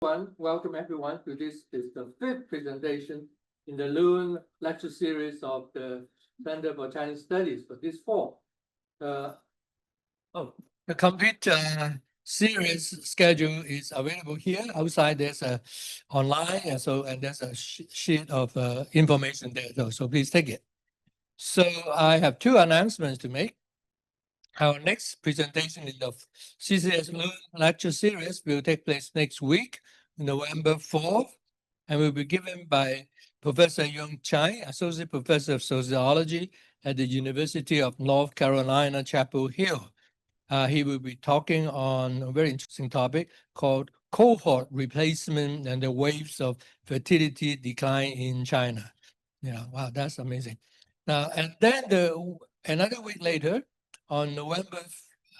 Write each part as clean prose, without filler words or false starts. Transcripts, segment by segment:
Welcome everyone to this is the fifth presentation in the Loon lecture series of the Center for Chinese Studies for this fall. The complete series schedule is available here. Outside there's a online and there's a sheet of information there, so please take it. So I have two announcements to make. Our next presentation in the CCS Loon lecture series will take place next week, November 4th, and will be given by Professor Cheung, Associate Professor of Sociology at the University of North Carolina, Chapel Hill. He will be talking on a very interesting topic called cohort replacement and the waves of fertility decline in China. Yeah, wow, that's amazing. Now, and then another week later, on November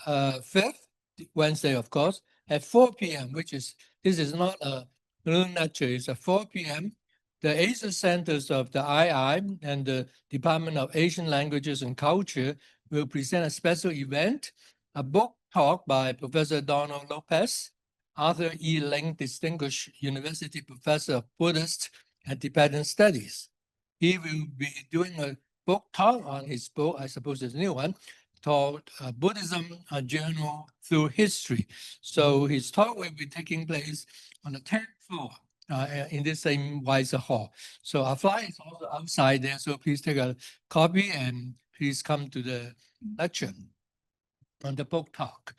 5th, Wednesday, of course, at 4 p.m., this is not a Loon lecture, it's at 4 p.m. The Asia Centers of the II and the Department of Asian Languages and Culture will present a special event, a book talk by Professor Donald Lopez, Arthur E. Ling, Distinguished University Professor of Buddhist and Tibetan Studies. He will be doing a book talk on his book, I suppose it's a new one, called Buddhism, a Journal Through History. So his talk will be taking place on the 10th floor in this same Weiser Hall. So our flyer is also outside there, so please take a copy and please come to the lecture on the book talk.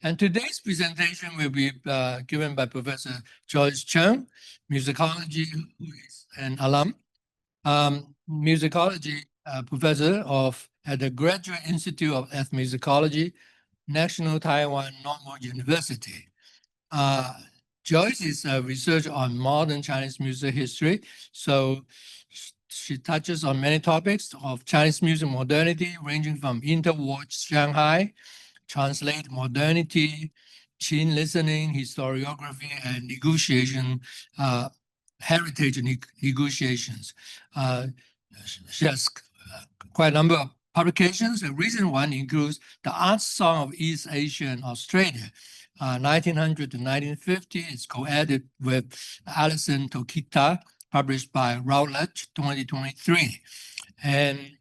And today's presentation will be given by Professor Joyce Cheung, musicology, who is an alum, musicology professor at the Graduate Institute of Ethnomusicology, National Taiwan Normal University. Joyce is a researcher on modern Chinese music history. So she touches on many topics of Chinese music modernity, ranging from interwar Shanghai, translate modernity, Qin listening, historiography, and negotiation, heritage negotiations. She has quite a number of publications. A recent one includes The Art Song of East Asia and Australia, 1900 to 1950. It's co-edited with Alison Tokita, published by Routledge, 2023. And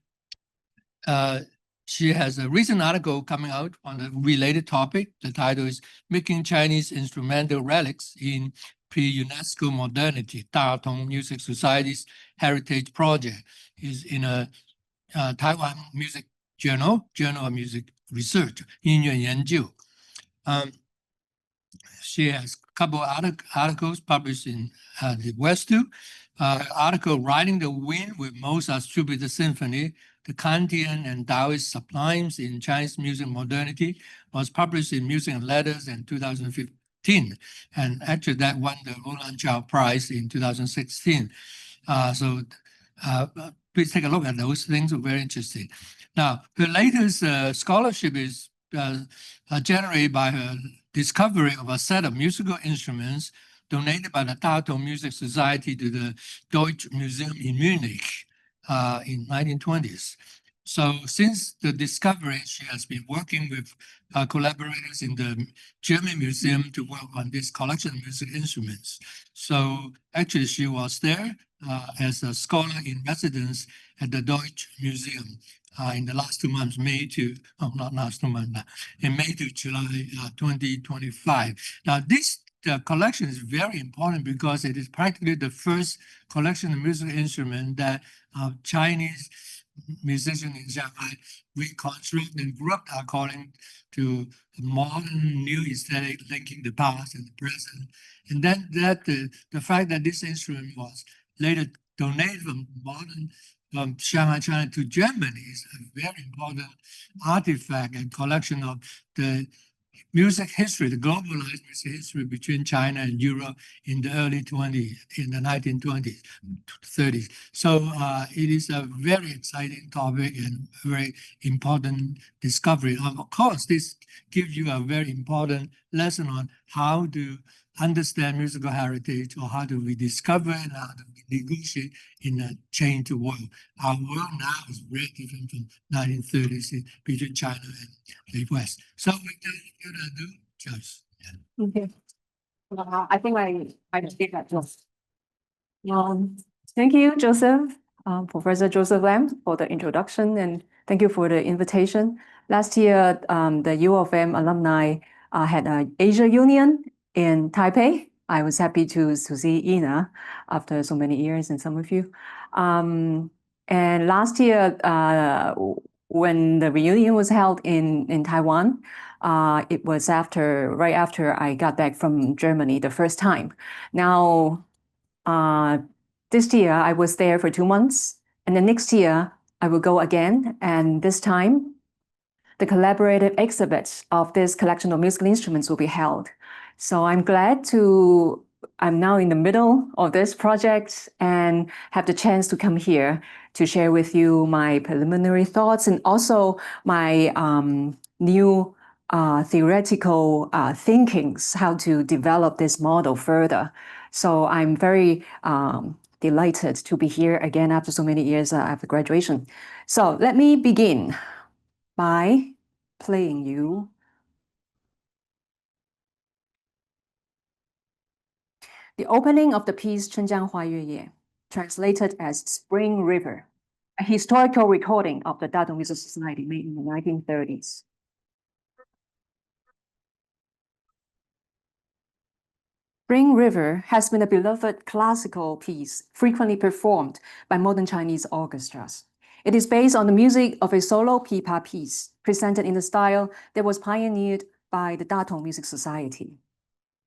she has a recent article coming out on a related topic. The title is Making Chinese Instrumental Relics in Pre-UNESCO Modernity, Datong Music Society's Heritage Project. Is in a Taiwan Music Journal of Music Research, 音乐研究. She has a couple of articles published in the West too. Article Riding the Wind with Mozart's Jupiter Symphony, the Kantian and Taoist Sublimes in Chinese Music Modernity, was published in Music and Letters in 2015. And actually that won the Roland Chow Prize in 2016. Please take a look at those things, are very interesting. Now, her latest scholarship is generated by her discovery of a set of musical instruments donated by the Datong Music Society to the Deutsche Museum in Munich in 1920s. So since the discovery, she has been working with collaborators in the German Museum to work on this collection of music instruments. So actually she was there as a scholar in residence at the Deutsche Museum in the last 2 months, in May to July 2025. Now this collection is very important because it is practically the first collection of musical instruments that Chinese musicians in Shanghai reconstruct and grouped according to the modern new aesthetic linking the past and the present. And then the fact that this instrument was later donated from Shanghai, China to Germany is a very important artifact and collection of the music history, the globalized music history between China and Europe in the early 1920s, 30s. So it is a very exciting topic and very important discovery. Of course, this gives you a very important lesson on how to understand musical heritage, or how to rediscover and how to negotiate in a changed world. Our world now is very different from 1930s between China and the West. So without further ado, Joyce. Okay. I think I did that. Thank you, Joseph, Professor Joseph Lam, for the introduction, and thank you for the invitation. Last year, the U of M alumni had an Asia Union in Taipei. I was happy to see Ina after so many years and some of you. And last year, when the reunion was held in Taiwan, it was right after I got back from Germany the first time. Now, this year I was there for 2 months, and the next year I will go again, and this time the collaborative exhibit of this collection of musical instruments will be held. So I'm now in the middle of this project and have the chance to come here to share with you my preliminary thoughts and also my new theoretical thinkings, how to develop this model further. So I'm very delighted to be here again after so many years after graduation. So let me begin by playing you the opening of the piece 春江花月夜, translated as Spring River, a historical recording of the Datong Music Society made in the 1930s. Spring River has been a beloved classical piece frequently performed by modern Chinese orchestras. It is based on the music of a solo pipa piece presented in the style that was pioneered by the Datong Music Society.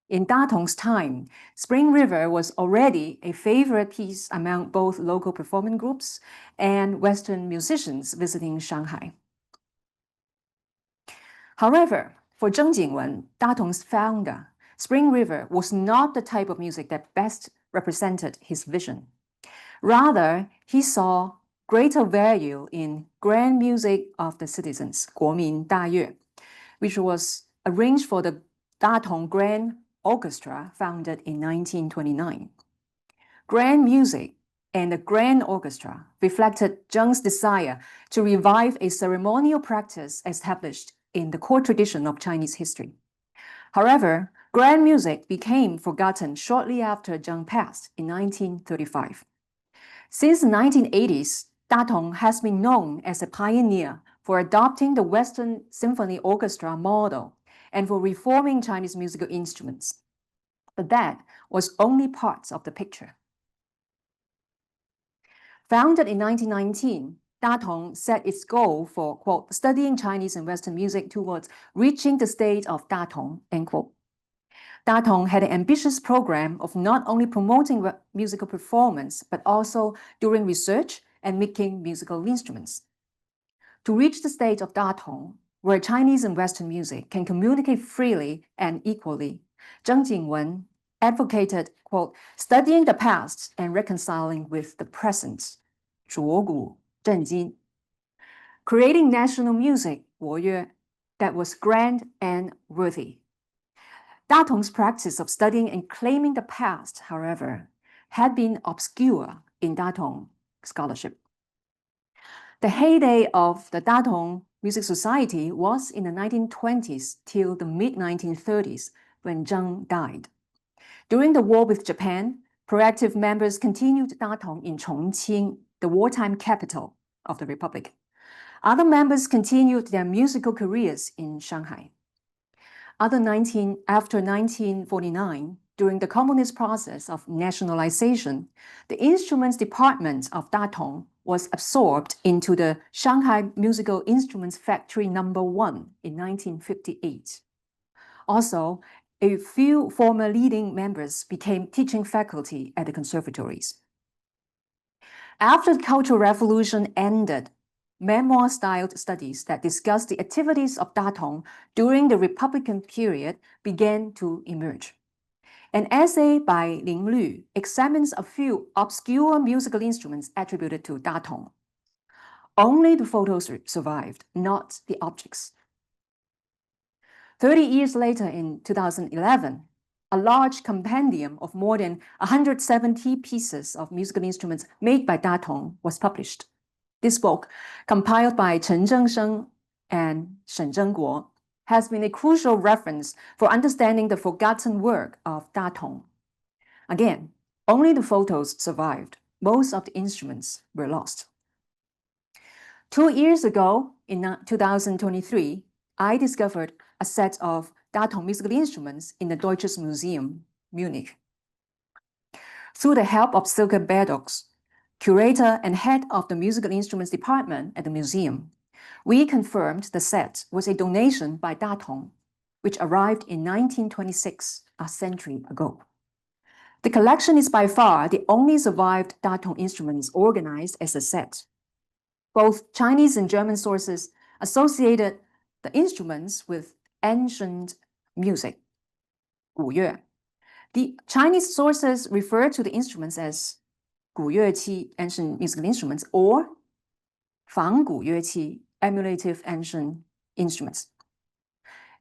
In Datong's time, Spring River was already a favorite piece among both local performing groups and Western musicians visiting Shanghai. However, for Cheung Jingwen, Datong's founder, Spring River was not the type of music that best represented his vision. Rather, he saw greater value in grand music of the citizens, 国民大乐, which was arranged for the Datong Grand Orchestra founded in 1929. Grand music and the Grand Orchestra reflected Cheung's desire to revive a ceremonial practice established in the core tradition of Chinese history. However, grand music became forgotten shortly after Cheung passed in 1935. Since the 1980s, Datong has been known as a pioneer for adopting the Western symphony orchestra model and for reforming Chinese musical instruments. But that was only part of the picture. Founded in 1919, Datong set its goal for, quote, studying Chinese and Western music towards reaching the state of Datong, end quote. Datong had an ambitious program of not only promoting musical performance, but also doing research and making musical instruments. To reach the state of Datong, where Chinese and Western music can communicate freely and equally, Cheung Jingwen advocated, quote, studying the past and reconciling with the present, 着古正今, creating national music, 国乐, that was grand and worthy. Datong's practice of studying and claiming the past, however, had been obscure in Datong scholarship. The heyday of the Datong Music Society was in the 1920s till the mid-1930s when Cheung died. During the war with Japan, proactive members continued Datong in Chongqing, the wartime capital of the Republic. Other members continued their musical careers in Shanghai. After 1949, during the communist process of nationalization, the instruments department of Datong was absorbed into the Shanghai Musical Instruments Factory No. 1 in 1958. Also, a few former leading members became teaching faculty at the conservatories. After the Cultural Revolution ended, memoir-styled studies that discussed the activities of Datong during the Republican period began to emerge. An essay by Lin Lü examines a few obscure musical instruments attributed to Datong. Only the photos survived, not the objects. 30 years later, in 2011, a large compendium of more than 170 pieces of musical instruments made by Datong was published. This book, compiled by Chen Zhengsheng and Shen Zhengguo, has been a crucial reference for understanding the forgotten work of Datong. Again, only the photos survived. Most of the instruments were lost. 2 years ago, in 2023, I discovered a set of Datong musical instruments in the Deutsches Museum, Munich. Through the help of Silke Berdox, curator and head of the musical instruments department at the museum, we confirmed the set was a donation by Datong, which arrived in 1926, a century ago. The collection is by far the only survived Datong instruments organized as a set. Both Chinese and German sources associated the instruments with ancient music, 古乐. The Chinese sources refer to the instruments as 古乐器, ancient musical instruments, or 仿古乐器, emulative ancient instruments.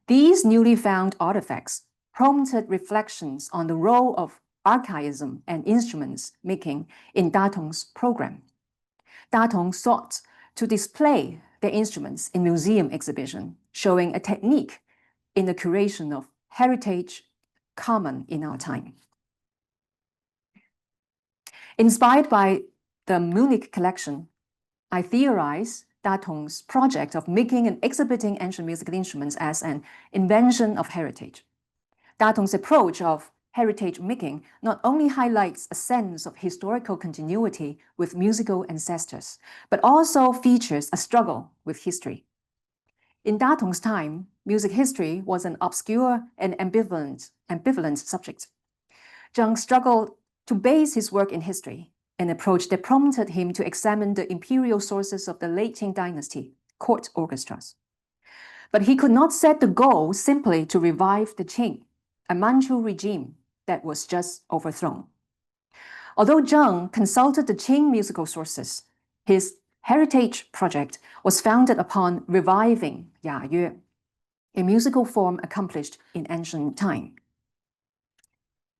These newly found artifacts prompted reflections on the role of archaism and instruments making in Datong's program. Datong sought to display their instruments in museum exhibition, showing a technique in the curation of heritage common in our time. Inspired by the Munich collection, I theorize Datong's project of making and exhibiting ancient musical instruments as an invention of heritage. Datong's approach of heritage making not only highlights a sense of historical continuity with musical ancestors, but also features a struggle with history. In Datong's time, music history was an obscure and ambivalent subject. Cheung struggled to base his work in history, an approach that prompted him to examine the imperial sources of the late Qing dynasty, court orchestras. But he could not set the goal simply to revive the Qing, a Manchu regime that was just overthrown. Although Cheung consulted the Qing musical sources, his heritage project was founded upon reviving Yayue, a musical form accomplished in ancient time.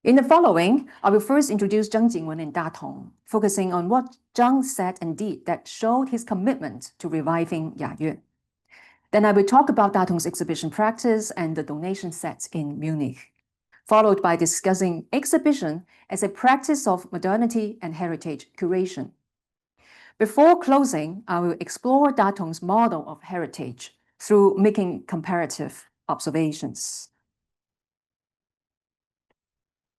In the following, I will first introduce Cheung Jingwen and Datong, focusing on what Cheung said and did that showed his commitment to reviving Yayue. Then I will talk about Datong's exhibition practice and the donation sets in Munich, followed by discussing exhibition as a practice of modernity and heritage curation. Before closing, I will explore Datong's model of heritage through making comparative observations.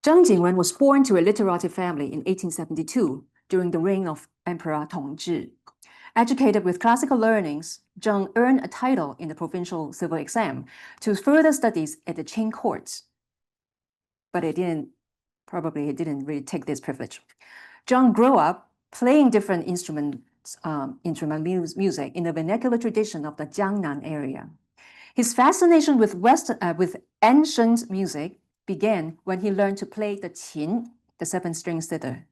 Cheung Jingwen was born to a literati family in 1872 during the reign of Emperor Tongzhi. Educated with classical learnings, Cheung earned a title in the provincial civil exam to further studies at the Qing courts. But he didn't really take this privilege. Cheung grew up playing different instrument music in the vernacular tradition of the Jiangnan area. His fascination with ancient music began when he learned to play the qin, the 7-string zither,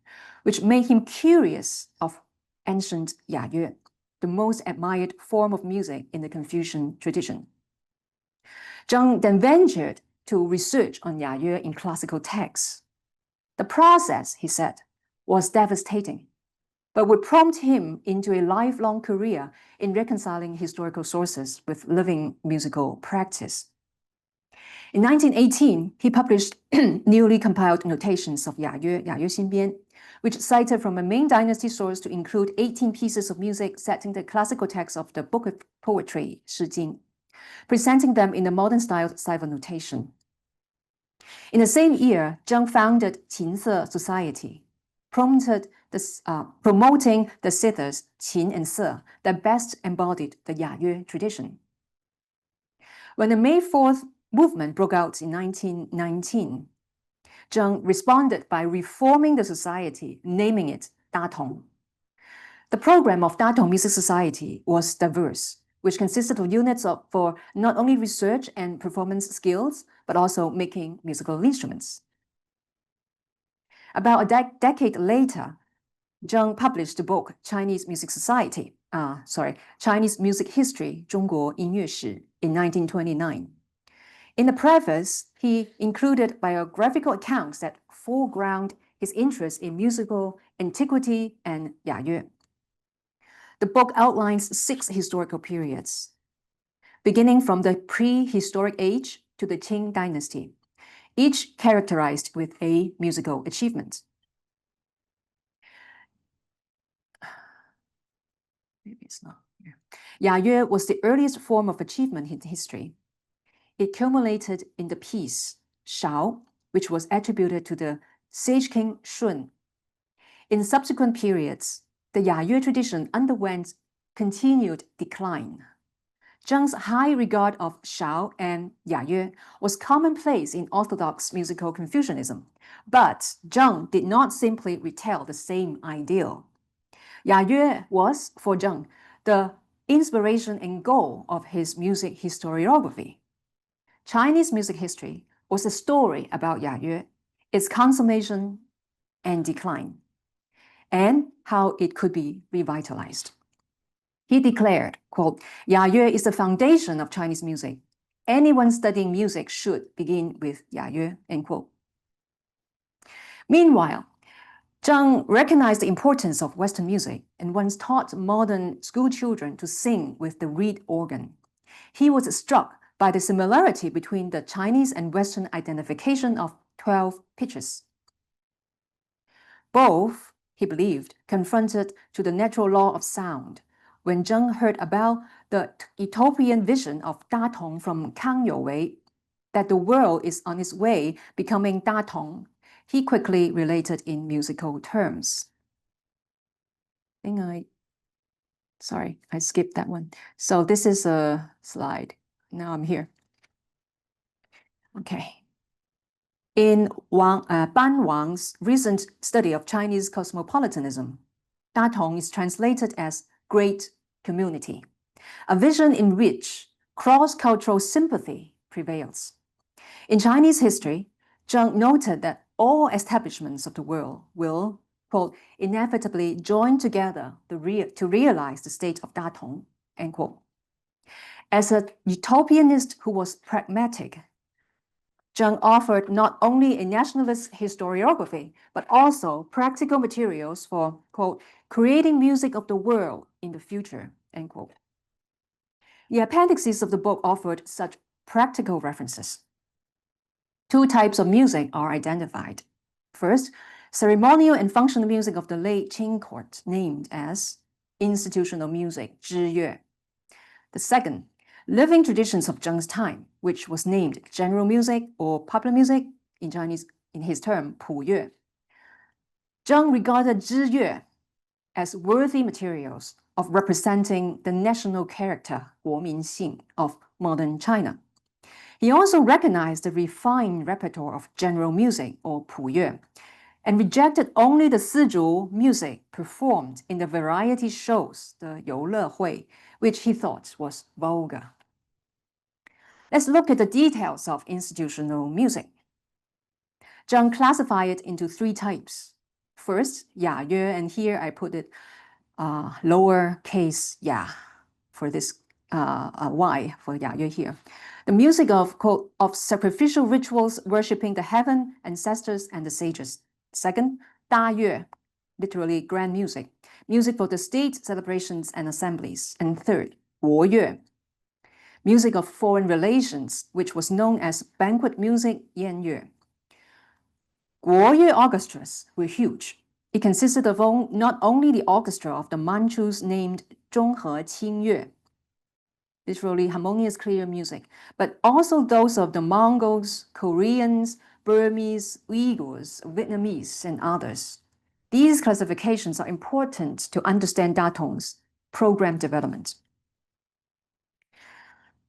which made him curious of ancient Yayue, the most admired form of music in the Confucian tradition. Cheung then ventured to research on Yayue in classical texts. The process, he said, was devastating, but would prompt him into a lifelong career in reconciling historical sources with living musical practice. In 1918, he published newly compiled notations of Yayue Xinbian, which cited from a Ming Dynasty source to include 18 pieces of music setting the classical text of the Book of Poetry, Shi Jing, presenting them in the modern style cipher notation. In the same year, Cheung founded Qinse Society, promoting the zithers Qin and Se that best embodied the Yayue tradition. When the May 4th movement broke out in 1919, Cheung responded by reforming the society, naming it Datong. The program of Datong Music Society was diverse, which consisted of units for not only research and performance skills, but also making musical instruments. About a decade later, Cheung published the book Chinese Music History, 中国音乐史 in 1929. In the preface, he included biographical accounts that foreground his interest in musical antiquity and Yayue. The book outlines 6 historical periods. beginning from the prehistoric age to the Qing dynasty, each characterized with a musical achievement. Maybe it's not here. Yayue was the earliest form of achievement in history. It culminated in the piece Shao, which was attributed to the Sage King Shun. In subsequent periods, the Yayue tradition underwent continued decline. Cheung's high regard of Shao and Yayue was commonplace in orthodox musical Confucianism, but Cheung did not simply retell the same ideal. Yayue was, for Cheung, the inspiration and goal of his music historiography. Chinese music history was a story about Yayue, its consummation and decline, and how it could be revitalized. He declared, quote, Yayue is the foundation of Chinese music. Anyone studying music should begin with Yayue, end quote. Meanwhile, Cheung recognized the importance of Western music and once taught modern school children to sing with the reed organ. He was struck by the similarity between the Chinese and Western identification of 12 pitches. Both, he believed, confronted to the natural law of sound. When Cheung heard about the utopian vision of Datong from Kang Youwei, that the world is on its way becoming Datong, he quickly related in musical terms. Sorry, I skipped that one. So this is a slide. Now I'm here. Okay. In Ban Wang's recent study of Chinese cosmopolitanism, Datong is translated as great community, a vision in which cross-cultural sympathy prevails. In Chinese history, Cheung noted that all establishments of the world will, quote, inevitably join together to realize the state of Datong, end quote. As a utopianist who was pragmatic, Cheung offered not only a nationalist historiography, but also practical materials for, quote, creating music of the world in the future, end quote. The appendices of the book offered such practical references. Two types of music are identified. First, ceremonial and functional music of the late Qing court, named as institutional music, 知乐. The second, living traditions of Cheung's time, which was named general music or popular music, in Chinese, in his term, 普乐. Cheung regarded 知乐 as worthy materials of representing the national character, 国民性, of modern China. He also recognized the refined repertoire of general music, or 普乐, and rejected only the Sizhu music performed in the variety shows, the 游乐会, which he thought was vulgar. Let's look at the details of institutional music. Cheung classified it into three types. First, 雅乐, and here I put it lowercase 雅 for this Y for 雅乐 here. The music of, quote, of sacrificial rituals worshipping the heaven, ancestors, and the sages. Second, 大乐, literally grand music, music for the state celebrations and assemblies. And third, 国乐, music of foreign relations, which was known as banquet music, 宴乐. 国乐 orchestras were huge. It consisted of not only the orchestra of the Manchus named 中和清乐, literally harmonious clear music, but also those of the Mongols, Koreans, Burmese, Uyghurs, Vietnamese, and others. These classifications are important to understand Datong's program development.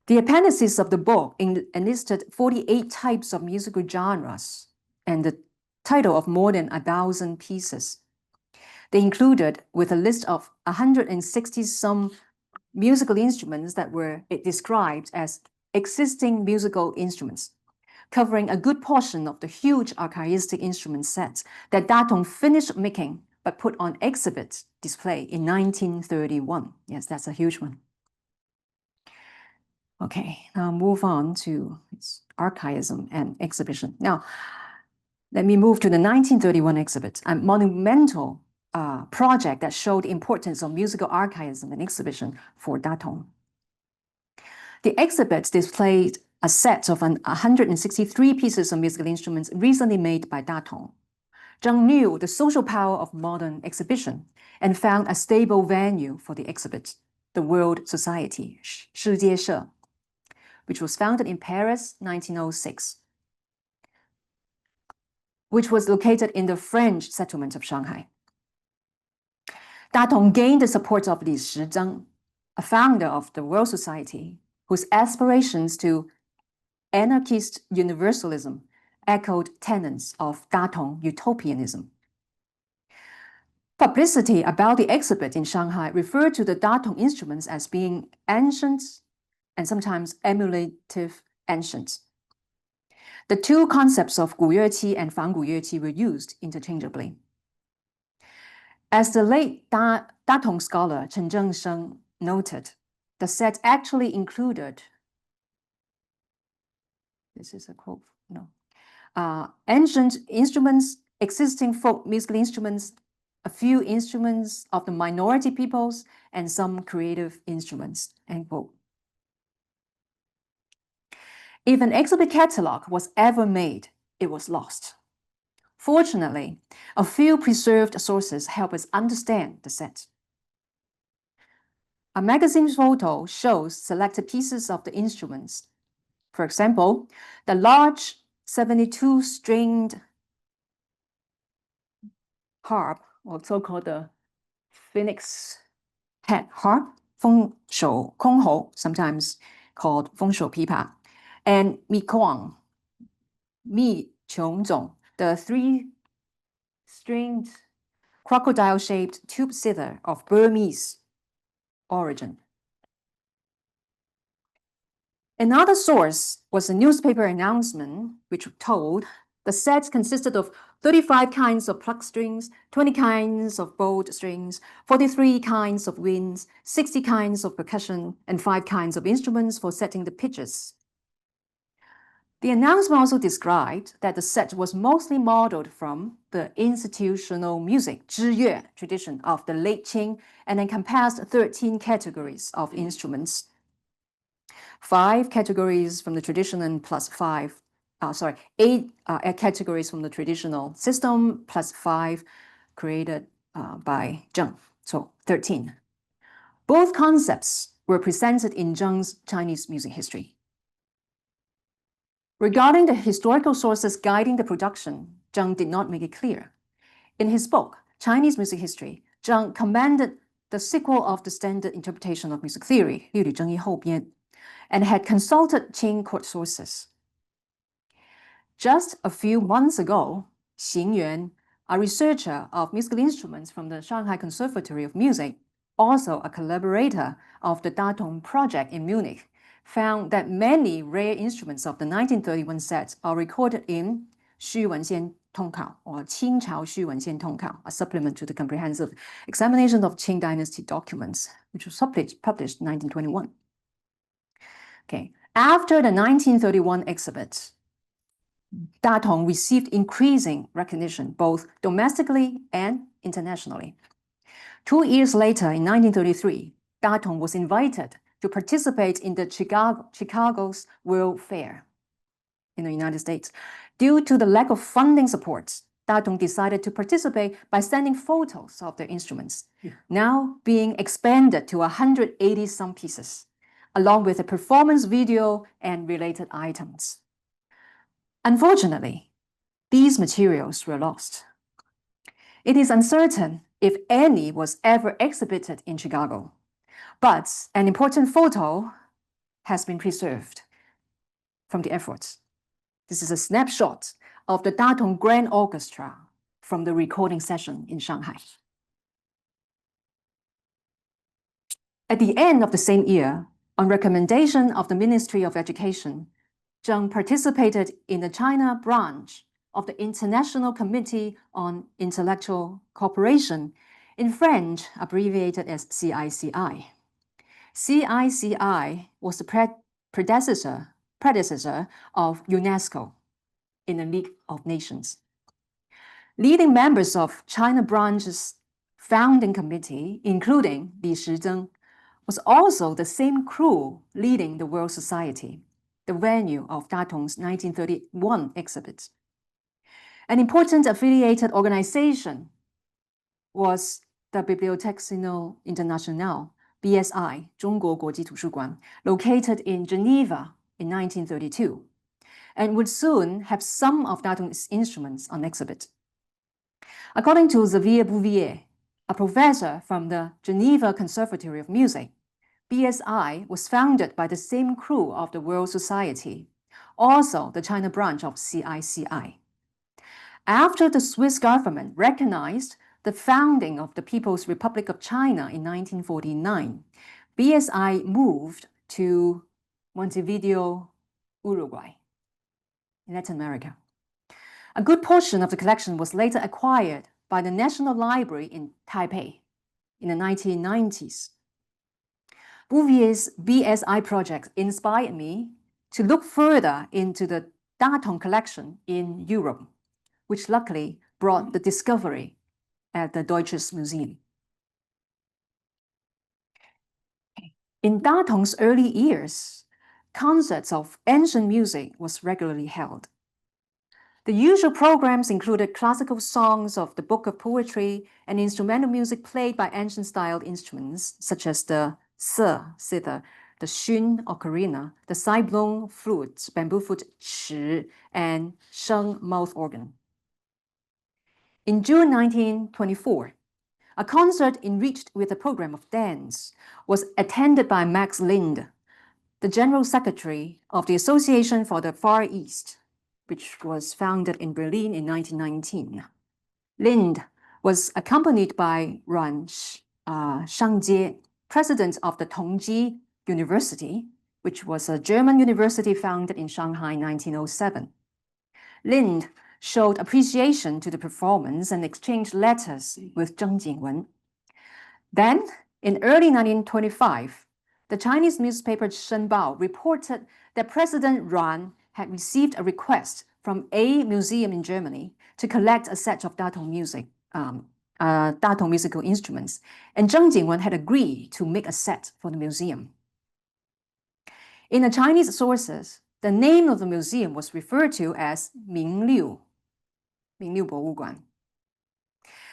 The appendices of the book enlisted 48 types of musical genres and the title of more than 1,000 pieces. They included, with a list of 160-some musical instruments that were described as existing musical instruments, covering a good portion of the huge archaistic instrument sets that Datong finished making but put on exhibit display in 1931. Yes, that's a huge one. Okay, now move on to archaism and exhibition. Now, let me move to the 1931 exhibit, a monumental project that showed the importance of musical archaism and exhibition for Datong. The exhibit displayed a set of 163 pieces of musical instruments recently made by Datong. Cheung knew the social power of modern exhibition and found a stable venue for the exhibit, the World Society, 世界社, which was founded in Paris, 1906, which was located in the French settlement of Shanghai. Datong gained the support of Li Shizheng, a founder of the World Society, whose aspirations to anarchist universalism echoed tenets of Datong utopianism. Publicity about the exhibit in Shanghai referred to the Datong instruments as being ancient and sometimes emulative ancient. The two concepts of 古乐器 and 仿古乐器 were used interchangeably. As the late Datong scholar Chen Zhengsheng noted, the set actually included, this is a quote, no, ancient instruments, existing folk musical instruments, a few instruments of the minority peoples, and some creative instruments, end quote. If an exhibit catalog was ever made, it was lost. Fortunately, a few preserved sources help us understand the set. A magazine photo shows selected pieces of the instruments. For example, the large 72-stringed harp, or so-called the phoenix head harp, 风手箜篌, sometimes called 风手琵琶, and mi kuang, mi Cheung, the 3-stringed crocodile-shaped tube zither of Burmese origin. Another source was a newspaper announcement which told the set consisted of 35 kinds of plucked strings, 20 kinds of bowed strings, 43 kinds of winds, 60 kinds of percussion, and 5 kinds of instruments for setting the pitches. The announcement also described that the set was mostly modeled from the institutional music 知乐 tradition of the late Qing and encompassed 13 categories of instruments. 5 categories from the tradition and plus 8 categories from the traditional system plus 5 created by Cheung, so 13. Both concepts were presented in Cheung's Chinese music history. Regarding the historical sources guiding the production, Cheung did not make it clear. In his book, Chinese Music History, Cheung commended the sequel of the standard interpretation of music theory, 律理争议后编, and had consulted Qing court sources. Just a few months ago, Xing Yuan, a researcher of musical instruments from the Shanghai Conservatory of Music, also a collaborator of the Datong project in Munich, found that many rare instruments of the 1931 set are recorded in 虚文献通考 or 清朝虚文献通考, a supplement to the comprehensive examination of Qing dynasty documents, which was published in 1921. Okay. After the 1931 exhibit, Datong received increasing recognition both domestically and internationally. 2 years later, in 1933, Datong was invited to participate in the Chicago's World Fair in the United States. Due to the lack of funding support, Datong decided to participate by sending photos of their instruments, now being expanded to 180-some pieces, along with a performance video and related items. Unfortunately, these materials were lost. It is uncertain if any was ever exhibited in Chicago, but an important photo has been preserved from the efforts. This is a snapshot of the Datong Grand Orchestra from the recording session in Shanghai. At the end of the same year, on recommendation of the Ministry of Education, Cheung participated in the China branch of the International Committee on Intellectual Cooperation, in French abbreviated as CICI. CICI was the predecessor of UNESCO in the League of Nations. Leading members of China branch's founding committee, including Li Shizheng, was also the same crew leading the World Society, the venue of Datong's 1931 exhibit. An important affiliated organization was the Bibliothèque Sino Internationale, BSI, 中国国际图书馆, located in Geneva in 1932, and would soon have some of Datong's instruments on exhibit. According to Xavier Bouvier, a professor from the Geneva Conservatory of Music, BSI was founded by the same crew of the World Society, also the China branch of CICI. After the Swiss government recognized the founding of the People's Republic of China in 1949, BSI moved to Montevideo, Uruguay, in Latin America. A good portion of the collection was later acquired by the National Library in Taipei in the 1990s. Bouvier's BSI project inspired me to look further into the Datong collection in Europe, which luckily brought the discovery at the Deutsches Museum. In Datong's early years, concerts of ancient music was regularly held. The usual programs included classical songs of the Book of Poetry and instrumental music played by ancient-styled instruments such as the zither, the xun ocarina, the side-blown flute, bamboo flute chi, and sheng mouth organ. In June 1924, a concert enriched with a program of dance was attended by Max Lind, the General Secretary of the Association for the Far East, which was founded in Berlin in 1919. Lind was accompanied by Ruan Shangjie, president of the Tongji University, which was a German university founded in Shanghai in 1907. Lind showed appreciation to the performance and exchanged letters with Zheng Jingwen. Then, in early 1925, the Chinese newspaper Shenbao reported that President Ruan had received a request from a museum in Germany to collect a set of Datong musical instruments, and Zheng Jingwen had agreed to make a set for the museum. In the Chinese sources, the name of the museum was referred to as Mingliu Boguguan.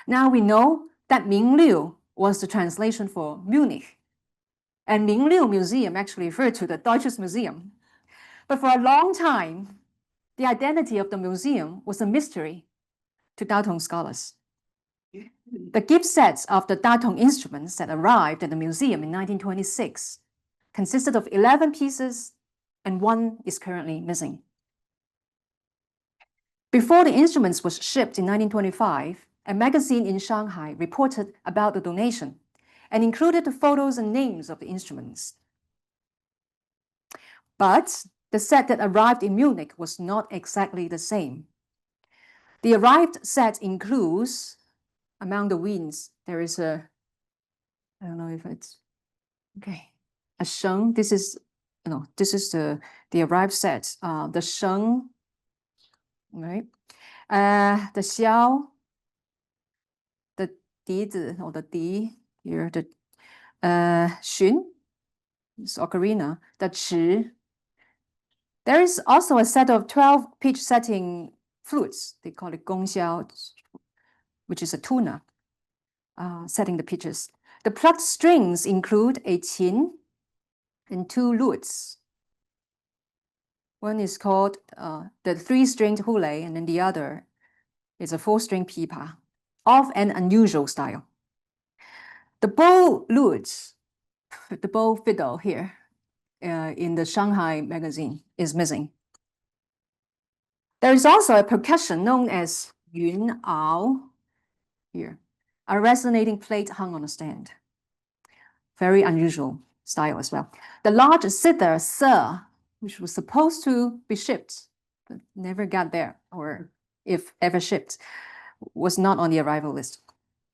Now we know that Mingliu was the translation for Munich, and Mingliu Museum actually referred to the Deutsches Museum. But for a long time, the identity of the museum was a mystery to Datong scholars. The gift sets of the Datong instruments that arrived at the museum in 1926 consisted of 11 pieces, and one is currently missing. Before the instruments was shipped in 1925, a magazine in Shanghai reported about the donation and included the photos and names of the instruments. But the set that arrived in Munich was not exactly the same. The arrived set includes, among the winds, there is a, I don't know if it's, okay, a sheng. This is the arrived set. The sheng, right? The xiao, the dizi or the di here, the xun, this ocarina, the chi. There is also a set of 12 pitch setting flutes. They call it gongxiao, which is a tuner, setting the pitches. The plucked strings include a qin and 2 lutes. One is called the 3-stringed hule, and then the other is a 4-string pipa, of an unusual style. The bow lutes, the bow fiddle here, in the Shanghai magazine is missing. There is also a percussion known as yun ao here, a resonating plate hung on a stand. Very unusual style as well. The large zither, which was supposed to be shipped, but never got there, or if ever shipped, was not on the arrival list.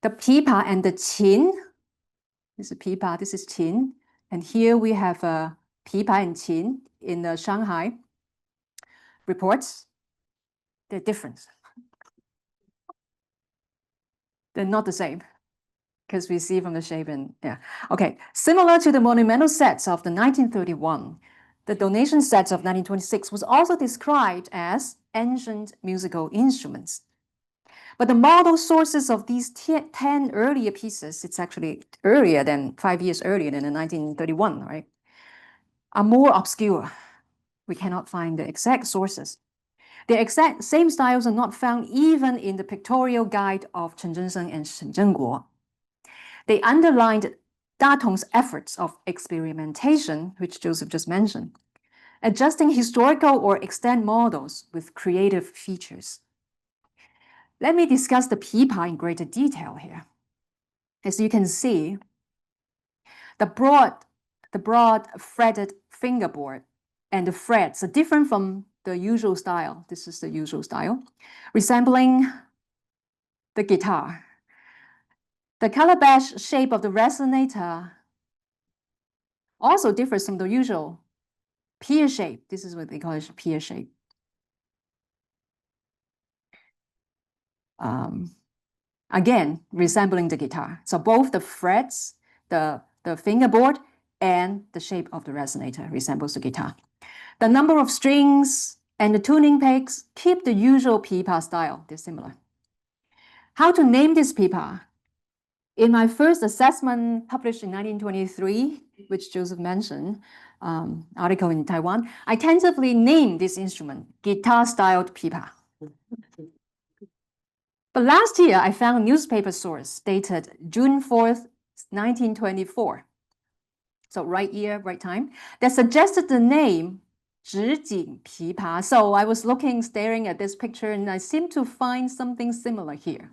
The pipa and the qin, this is pipa, this is qin, and here we have a pipa and qin in the Shanghai reports. They're different. They're not the same. because we see from the shape and yeah. Okay, similar to the monumental sets of the 1931, the donation sets of 1926 was also described as ancient musical instruments. But the model sources of these 10 earlier pieces, it's actually earlier than 5 years earlier than the 1931, right, are more obscure. We cannot find the exact sources. The exact same styles are not found even in the pictorial guide of Chen Zhengsheng and Shen Zhengguo. They underlined Datong's efforts of experimentation, which Joseph just mentioned, adjusting historical or extant models with creative features. Let me discuss the pipa in greater detail here. As you can see, the broad fretted fingerboard and the frets are different from the usual style. This is the usual style, resembling the guitar. The calabash shape of the resonator also differs from the usual pear shape. This is what they call it, pear shape. Again, resembling the guitar. So both the frets, the fingerboard, and the shape of the resonator resembles the guitar. The number of strings and the tuning pegs keep the usual pipa style. They're similar. How to name this pipa? In my first assessment published in 1923, which Joseph mentioned, article in Taiwan, I tentatively named this instrument guitar-styled pipa. But last year, I found a newspaper source dated June 4th, 1924. So right year, right time, that suggested the name 直景琵琶. So I was staring at this picture, and I seemed to find something similar here.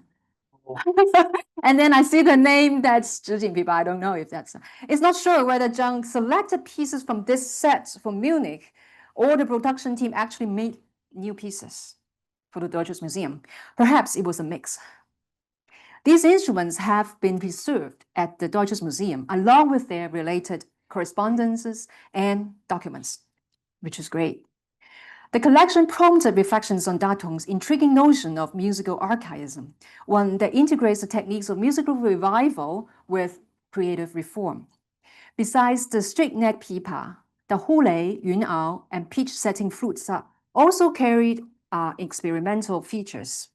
And then I see the name that's 直景琵琶. I don't know if that's... It's not sure whether Cheung selected pieces from this set from Munich, or the production team actually made new pieces for the Deutsches Museum. Perhaps it was a mix. These instruments have been preserved at the Deutsches Museum, along with their related correspondences and documents, which is great. The collection prompted reflections on Datong's intriguing notion of musical archaism, one that integrates the techniques of musical revival with creative reform. Besides the straight-neck pipa, the hule, yun'ao, and pitch-setting flutes also carried experimental features.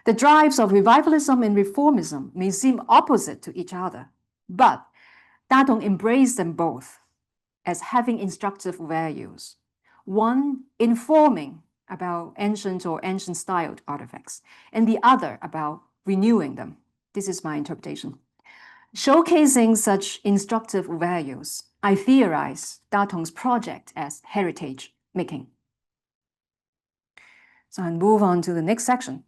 The drives of revivalism and reformism may seem opposite to each other, but Datong embraced them both as having instructive values. One informing about ancient or ancient-styled artifacts, and the other about renewing them. This is my interpretation. Showcasing such instructive values, I theorize Datong's project as heritage making. So I'll move on to the next section.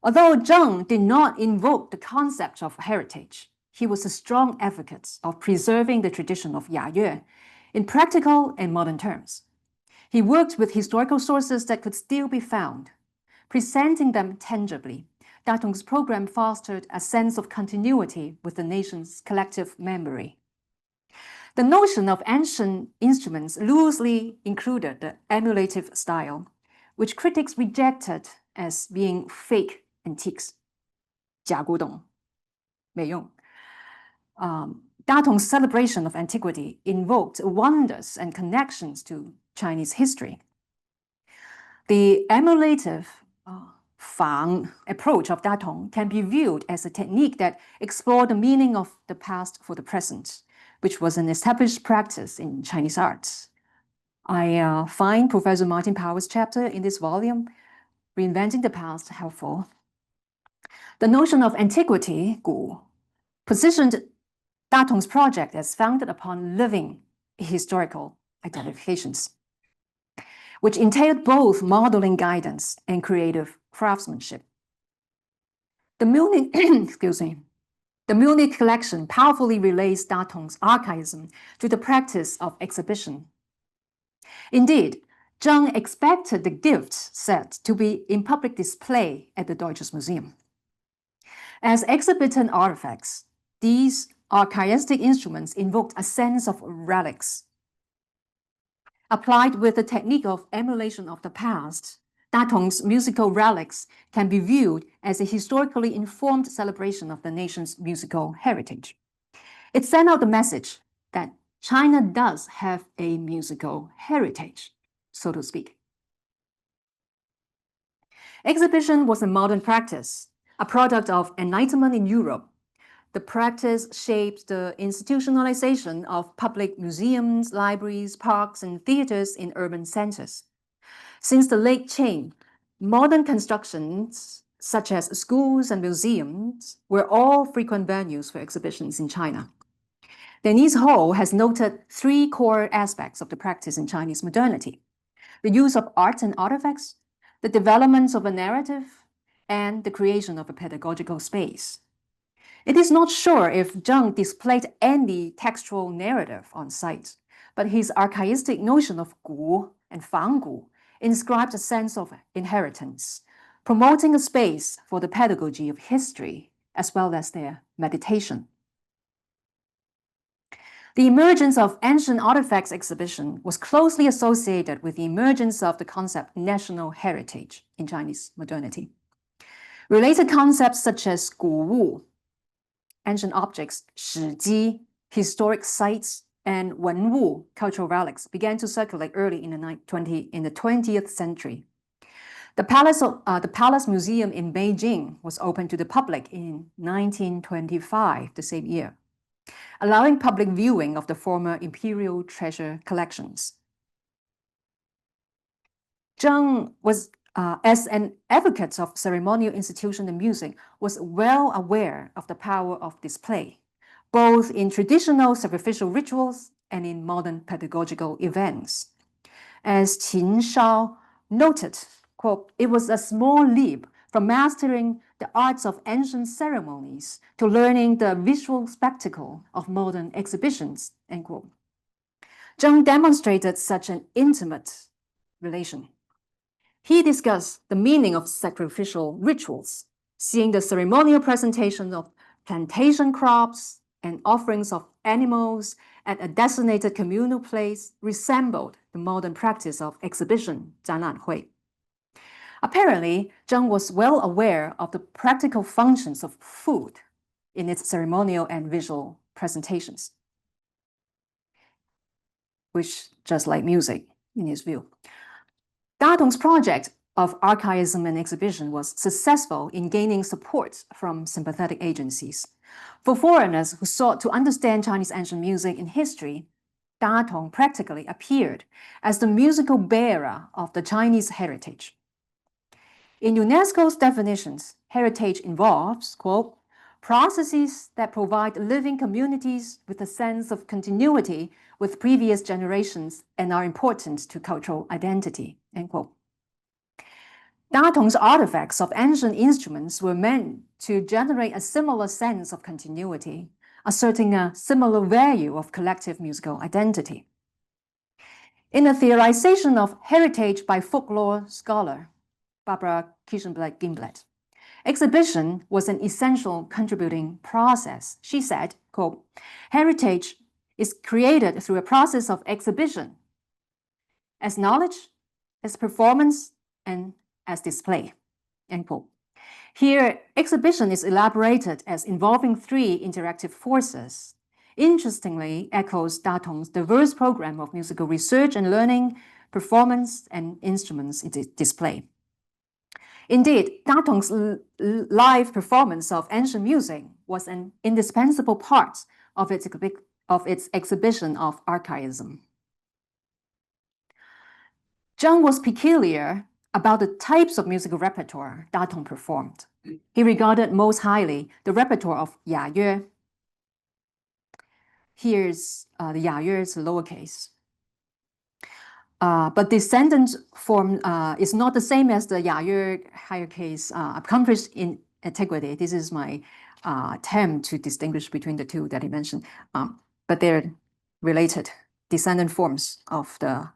Although Cheung did not invoke the concept of heritage, he was a strong advocate of preserving the tradition of yayue in practical and modern terms. He worked with historical sources that could still be found. Presenting them tangibly, Datong's program fostered a sense of continuity with the nation's collective memory. The notion of ancient instruments loosely included the emulative style, which critics rejected as being fake antiques. 假古董, 没用. Datong's celebration of antiquity invoked wonders and connections to Chinese history. The emulative 仿 approach of Datong can be viewed as a technique that explored the meaning of the past for the present, which was an established practice in Chinese arts. I find Professor Martin Power's chapter in this volume, Reinventing the Past, helpful. The notion of antiquity, 古, positioned Datong's project as founded upon living historical identifications, which entailed both modeling guidance and creative craftsmanship. The Munich, the Munich collection powerfully relates Datong's archaism to the practice of exhibition. Indeed, Cheung expected the gift set to be in public display at the Deutsches Museum. As exhibited artifacts, these archaistic instruments invoked a sense of relics. Applied with the technique of emulation of the past, Datong's musical relics can be viewed as a historically informed celebration of the nation's musical heritage. It sent out the message that China does have a musical heritage, so to speak. Exhibition was a modern practice, a product of Enlightenment in Europe. The practice shaped the institutionalization of public museums, libraries, parks, and theaters in urban centers. Since the late Cheung, modern constructions such as schools and museums were all frequent venues for exhibitions in China. Denise Ho has noted three core aspects of the practice in Chinese modernity: the use of art and artifacts, the development of a narrative, and the creation of a pedagogical space. It is not sure if Cheung displayed any textual narrative on site, but his archaistic notion of gu and fanggu inscribed a sense of inheritance, promoting a space for the pedagogy of history as well as their meditation. The emergence of ancient artifacts exhibition was closely associated with the emergence of the concept national heritage in Chinese modernity. Related concepts such as gu wu, ancient objects, shiji, historic sites, and wenwu, cultural relics, began to circulate early in the 20th century. The Palace Museum in Beijing was opened to the public in 1925, the same year, allowing public viewing of the former imperial treasure collections. Cheung was, as an advocate of ceremonial institution and music, was well aware of the power of display, both in traditional sacrificial rituals and in modern pedagogical events. As Qin Shao noted, quote, "It was a small leap from mastering the arts of ancient ceremonies to learning the visual spectacle of modern exhibitions," end quote. Cheung demonstrated such an intimate relation. He discussed the meaning of sacrificial rituals, seeing the ceremonial presentation of plantation crops and offerings of animals at a designated communal place resembled the modern practice of exhibition, 展览会. Apparently, Cheung was well aware of the practical functions of food in its ceremonial and visual presentations, which just like music in his view. Datong's project of archaism and exhibition was successful in gaining support from sympathetic agencies. For foreigners who sought to understand Chinese ancient music and history, Datong practically appeared as the musical bearer of the Chinese heritage. In UNESCO's definitions, heritage involves, quote, "processes that provide living communities with a sense of continuity with previous generations and are important to cultural identity," end quote. Datong's artifacts of ancient instruments were meant to generate a similar sense of continuity, asserting a similar value of collective musical identity. In a theorization of heritage by folklore scholar Barbara Kieshenblatt-Gimblet, exhibition was an essential contributing process. She said, quote, "Heritage is created through a process of exhibition, as knowledge, as performance, and as display," end quote. Here, exhibition is elaborated as involving three interactive forces. Interestingly, echoes Datong's diverse program of musical research and learning, performance, and instruments display. Indeed, Datong's live performance of ancient music was an indispensable part of its exhibition of archaism. Cheung was peculiar about the types of musical repertoire Datong performed. He regarded most highly the repertoire of yayue. Here's the yayue, it's lowercase. But descendant form is not the same as the yayue higher case accomplished in antiquity. This is my attempt to distinguish between the two that he mentioned, but they're related descendant forms of the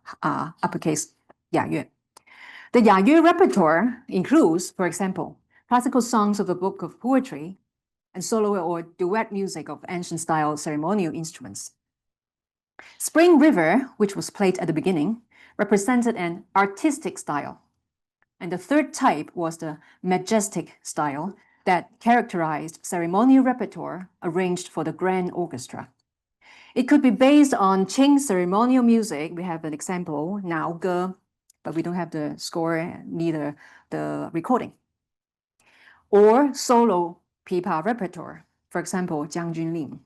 uppercase yayue. The yayue repertoire includes, for example, classical songs of the Book of Poetry and solo or duet music of ancient style ceremonial instruments. Spring River, which was played at the beginning, represented an artistic style. And the third type was the majestic style that characterized ceremonial repertoire arranged for the grand orchestra. It could be based on Qing ceremonial music. We have an example, Nao Ge, but we don't have the score, neither the recording. Or solo pipa repertoire, for example, Jiang Junlin.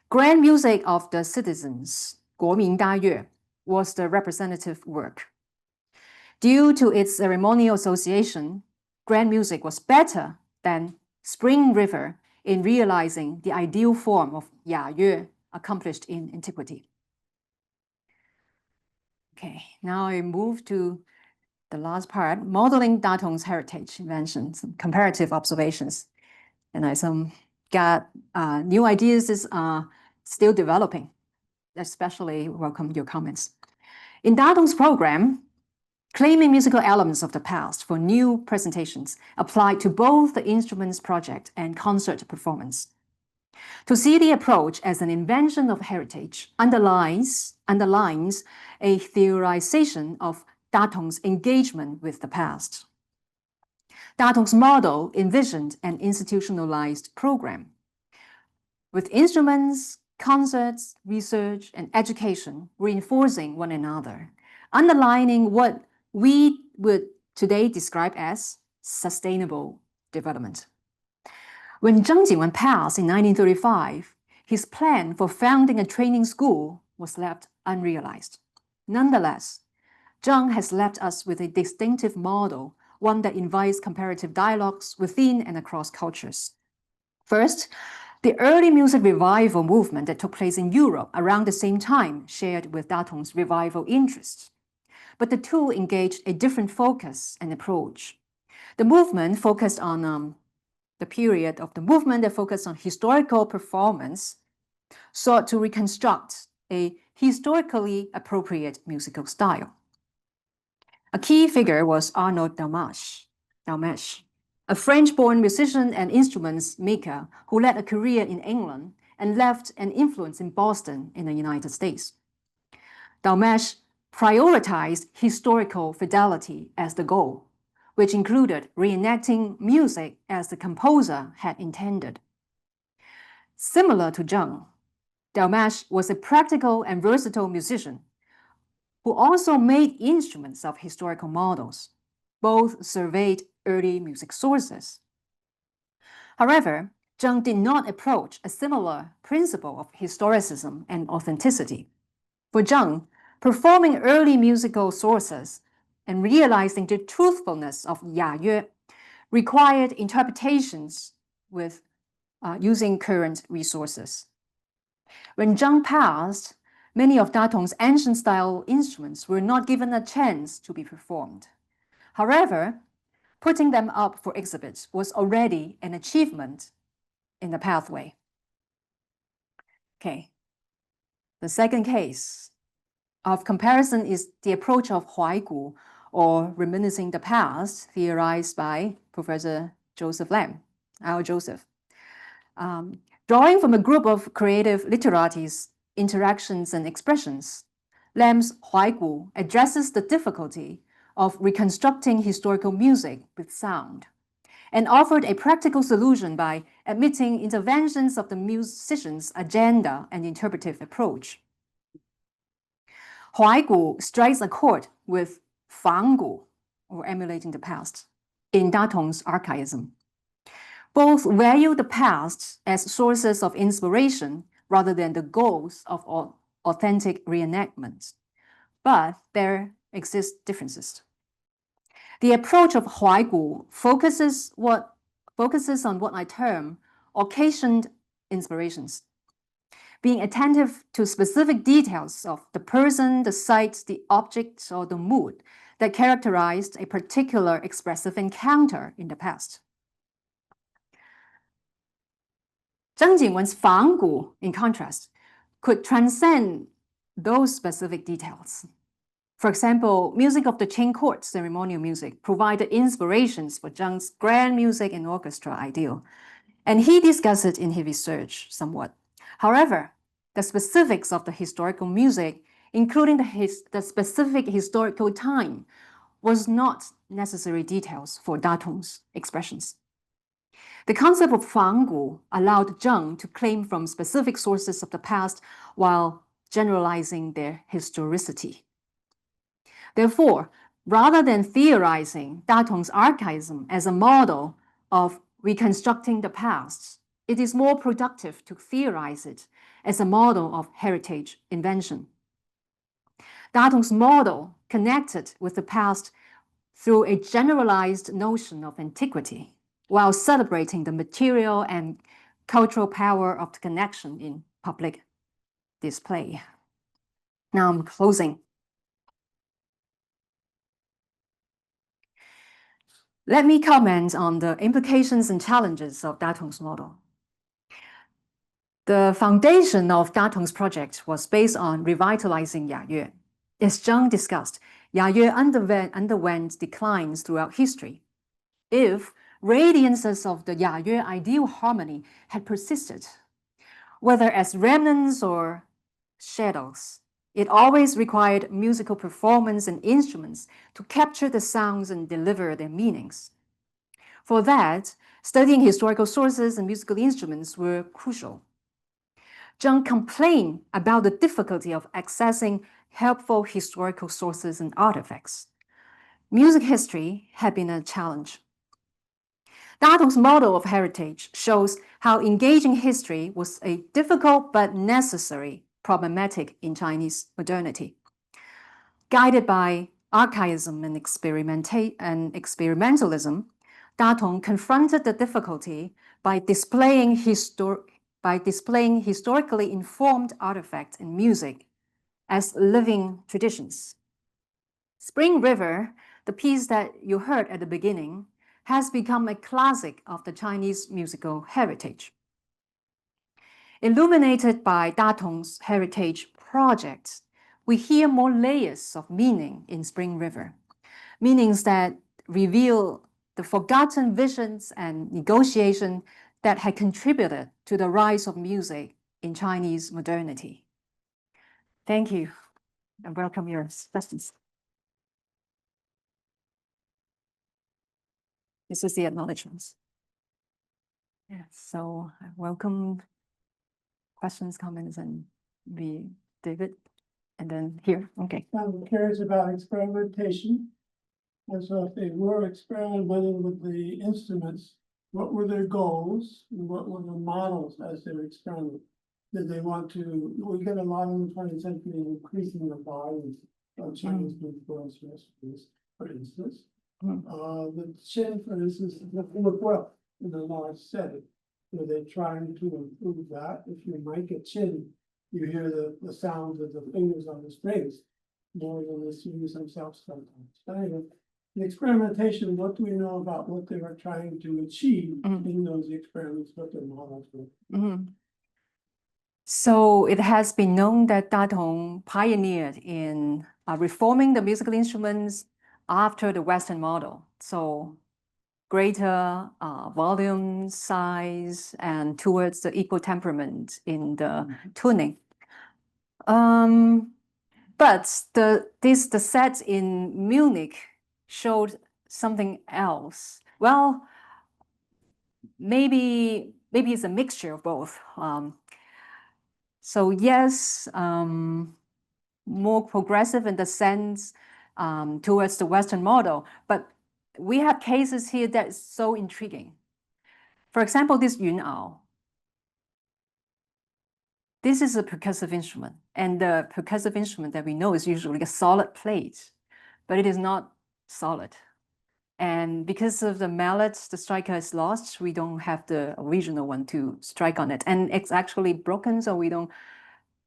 Grand music of the citizens, 国民大乐, was the representative work. Due to its ceremonial association, grand music was better than Spring River in realizing the ideal form of 雅乐 accomplished in antiquity. Okay, now I move to the last part, modeling Datong's heritage inventions, some comparative observations. And I got new ideas is still developing. Especially welcome your comments. In Datong's program, claiming musical elements of the past for new presentations applied to both the instruments project and concert performance. To see the approach as an invention of heritage underlines a theorization of Datong's engagement with the past. Datong's model envisioned an institutionalized program with instruments, concerts, research, and education reinforcing one another, underlining what we would today describe as sustainable development. When Zheng Jingwen passed in 1935, his plan for founding a training school was left unrealized. Nonetheless, Zheng has left us with a distinctive model, one that invites comparative dialogues within and across cultures. First, the early music revival movement that took place in Europe around the same time shared with Datong's revival interests. But the two engaged a different focus and approach. The movement focused on the period of the movement that focused on historical performance, sought to reconstruct a historically appropriate musical style. A key figure was Arnaud Dalmache, a French-born musician and instruments maker who led a career in England and left an influence in Boston in the United States. Dalmache prioritized historical fidelity as the goal, which included reenacting music as the composer had intended. Similar to Zheng, Dalmache was a practical and versatile musician who also made instruments of historical models. Both surveyed early music sources. However, Zheng did not approach a similar principle of historicism and authenticity. For Zheng, performing early musical sources and realizing the truthfulness of 雅乐 required interpretations with using current resources. When Zheng passed, many of Datong's ancient-style instruments were not given a chance to be performed. However, putting them up for exhibit was already an achievement in the pathway. Okay. The second case of comparison is the approach of Huaigu, or reminiscing the past, theorized by Professor Joseph Lam, our Joseph. Drawing from a group of creative literatis' interactions and expressions, Lam's Huaigu addresses the difficulty of reconstructing historical music with sound, and offered a practical solution by admitting interventions of the musician's agenda and interpretive approach. Huaigu strikes a chord with Fanggu, or emulating the past, in Datong's archaism. Both value the past as sources of inspiration rather than the goals of authentic reenactments. But there exist differences. The approach of Huaigu focuses on what I term occasioned inspirations, being attentive to specific details of the person, the site, the object, or the mood that characterized a particular expressive encounter in the past. Zheng Jingwen's Fanggu, in contrast, could transcend those specific details. For example, music of the Qing court, ceremonial music, provided inspirations for Zheng's grand music and orchestra ideal, and he discussed it in his research somewhat. However, the specifics of the historical music, including the specific historical time, was not necessary details for Datong's expressions. The concept of Fanggu allowed Cheung to claim from specific sources of the past while generalizing their historicity. Therefore, rather than theorizing Datong's archaism as a model of reconstructing the past, it is more productive to theorize it as a model of heritage invention. Datong's model connected with the past through a generalized notion of antiquity, while celebrating the material and cultural power of the connection in public display. Now I'm closing. Let me comment on the implications and challenges of Datong's model. The foundation of Datong's project was based on revitalizing Yayue. As Cheung discussed, Yayue underwent declines throughout history. If radiances of the Yayue ideal harmony had persisted, whether as remnants or shadows, it always required musical performance and instruments to capture the sounds and deliver their meanings. For that, studying historical sources and musical instruments were crucial. Cheung complained about the difficulty of accessing helpful historical sources and artifacts. Music history had been a challenge. Datong's model of heritage shows how engaging history was a difficult but necessary problematic in Chinese modernity. Guided by archaism and experimentalism, Datong confronted the difficulty by displaying historically informed artifacts in music as living traditions. Spring River, the piece that you heard at the beginning, has become a classic of the Chinese musical heritage. Illuminated by Datong's heritage projects, we hear more layers of meaning in Spring River, meanings that reveal the forgotten visions and negotiation that had contributed to the rise of music in Chinese modernity. Thank you, and welcome your questions. This is the acknowledgements. Yeah, so I welcome questions, comments, and David, and then here, okay. I'm curious about experimentation. And so if they were experimenting with the instruments, what were their goals and what were the models as they were experimenting? Did they want to, we get a lot in the 20th century increasing the volume of Chinese influence recipes, for instance. The chin, for instance, doesn't work well in a large setting. So they're trying to improve that. If you mic a chin, you hear the sounds of the fingers on the strings more than the strings themselves sometimes. But anyway, the experimentation, what do we know about what they were trying to achieve in those experiments, what their models were? So it has been known that Datong pioneered in reforming the musical instruments after the Western model. So greater volume, size, and towards the equal temperament in the tuning. But the set in Munich showed something else. Well, maybe it's a mixture of both. So yes, more progressive in the sense towards the Western model, but we have cases here that is so intriguing. For example, this Yun'ao. This is a percussive instrument, and the percussive instrument that we know is usually a solid plate, but it is not solid. And because of the mallet, the striker is lost, we don't have the original one to strike on it. And it's actually broken, so we don't,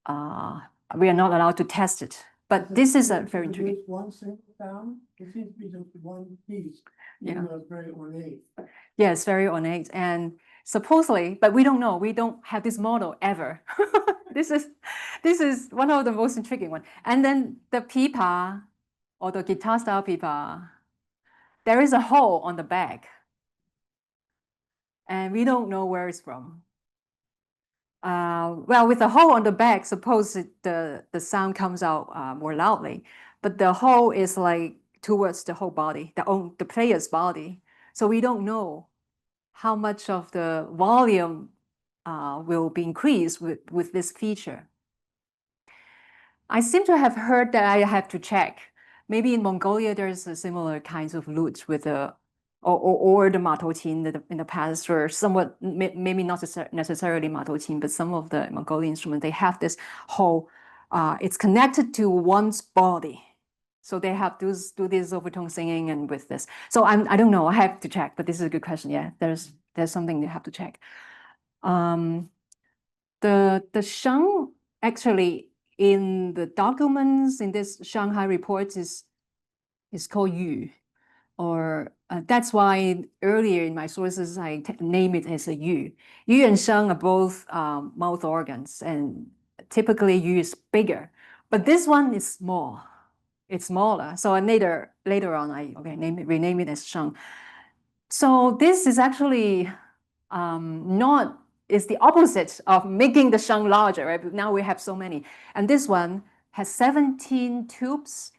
we are not allowed to test it. But this is a very intriguing. One single sound, it seems to be just one piece. Yeah. It's very ornate. Yeah, it's very ornate. And supposedly, but we don't know, we don't have this model ever. This is one of the most intriguing one. And then the pipa, or the guitar style pipa, there is a hole on the back. And we don't know where it's from. Well, with the hole on the back, suppose the sound comes out more loudly, but the hole is like towards the whole body, the player's body. So we don't know how much of the volume will be increased with this feature. I seem to have heard that I have to check. Maybe in Mongolia, there's a similar kinds of lutes with the or the matoqin in the past, or somewhat maybe not necessarily matoqin, but some of the Mongolian instruments, they have this whole it's connected to one's body. So they have to do this overtone singing and with this. So I don't know, I have to check, but this is a good question. Yeah, there's something you have to check. The sheng actually in the documents in this Shanghai report is called yu, or that's why earlier in my sources I name it as a yu. Yu and sheng are both mouth organs, and typically yu is bigger, but this one is small. It's smaller. So later on I rename it as sheng. So this is actually not. It's the opposite of making the sheng larger, right? But now we have so many. And this one has 17 tubes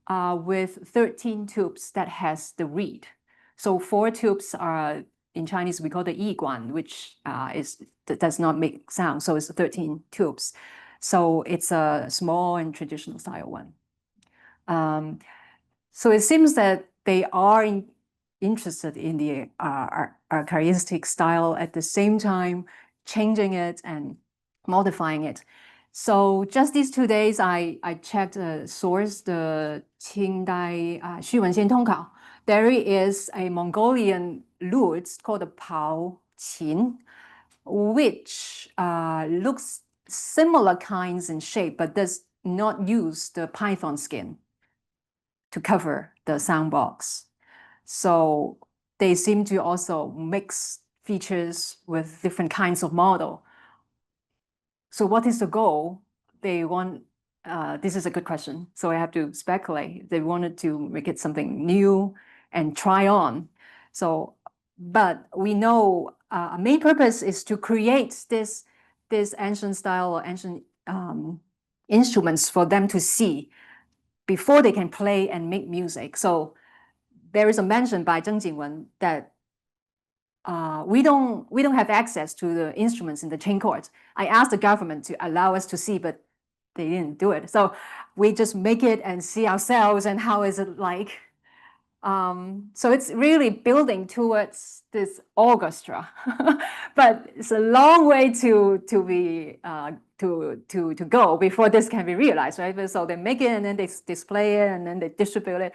with 13 tubes that has the reed. So 4 tubes are, in Chinese, we call the yi guan, which does not make sound. So it's 13 tubes. So it's a small and traditional style one. So it seems that they are interested in the archaistic style at the same time, changing it and modifying it. So just these 2 days, I checked a source, the Qingdai Xu Wenxian Tongkao. There is a Mongolian lute called the Pao Qin, which looks similar kinds in shape, but does not use the python skin to cover the sound box. So they seem to also mix features with different kinds of model. So what is the goal? They want, this is a good question. So I have to speculate. They wanted to make it something new and try on. So, but we know a main purpose is to create this ancient style or ancient instruments for them to see before they can play and make music. So there is a mention by Zheng Jingwen that we don't have access to the instruments in the chain chords. I asked the government to allow us to see, but they didn't do it. So we just make it and see ourselves and how is it like. So it's really building towards this orchestra, but it's a long way to go before this can be realized, right? So they make it and then they display it and then they distribute it.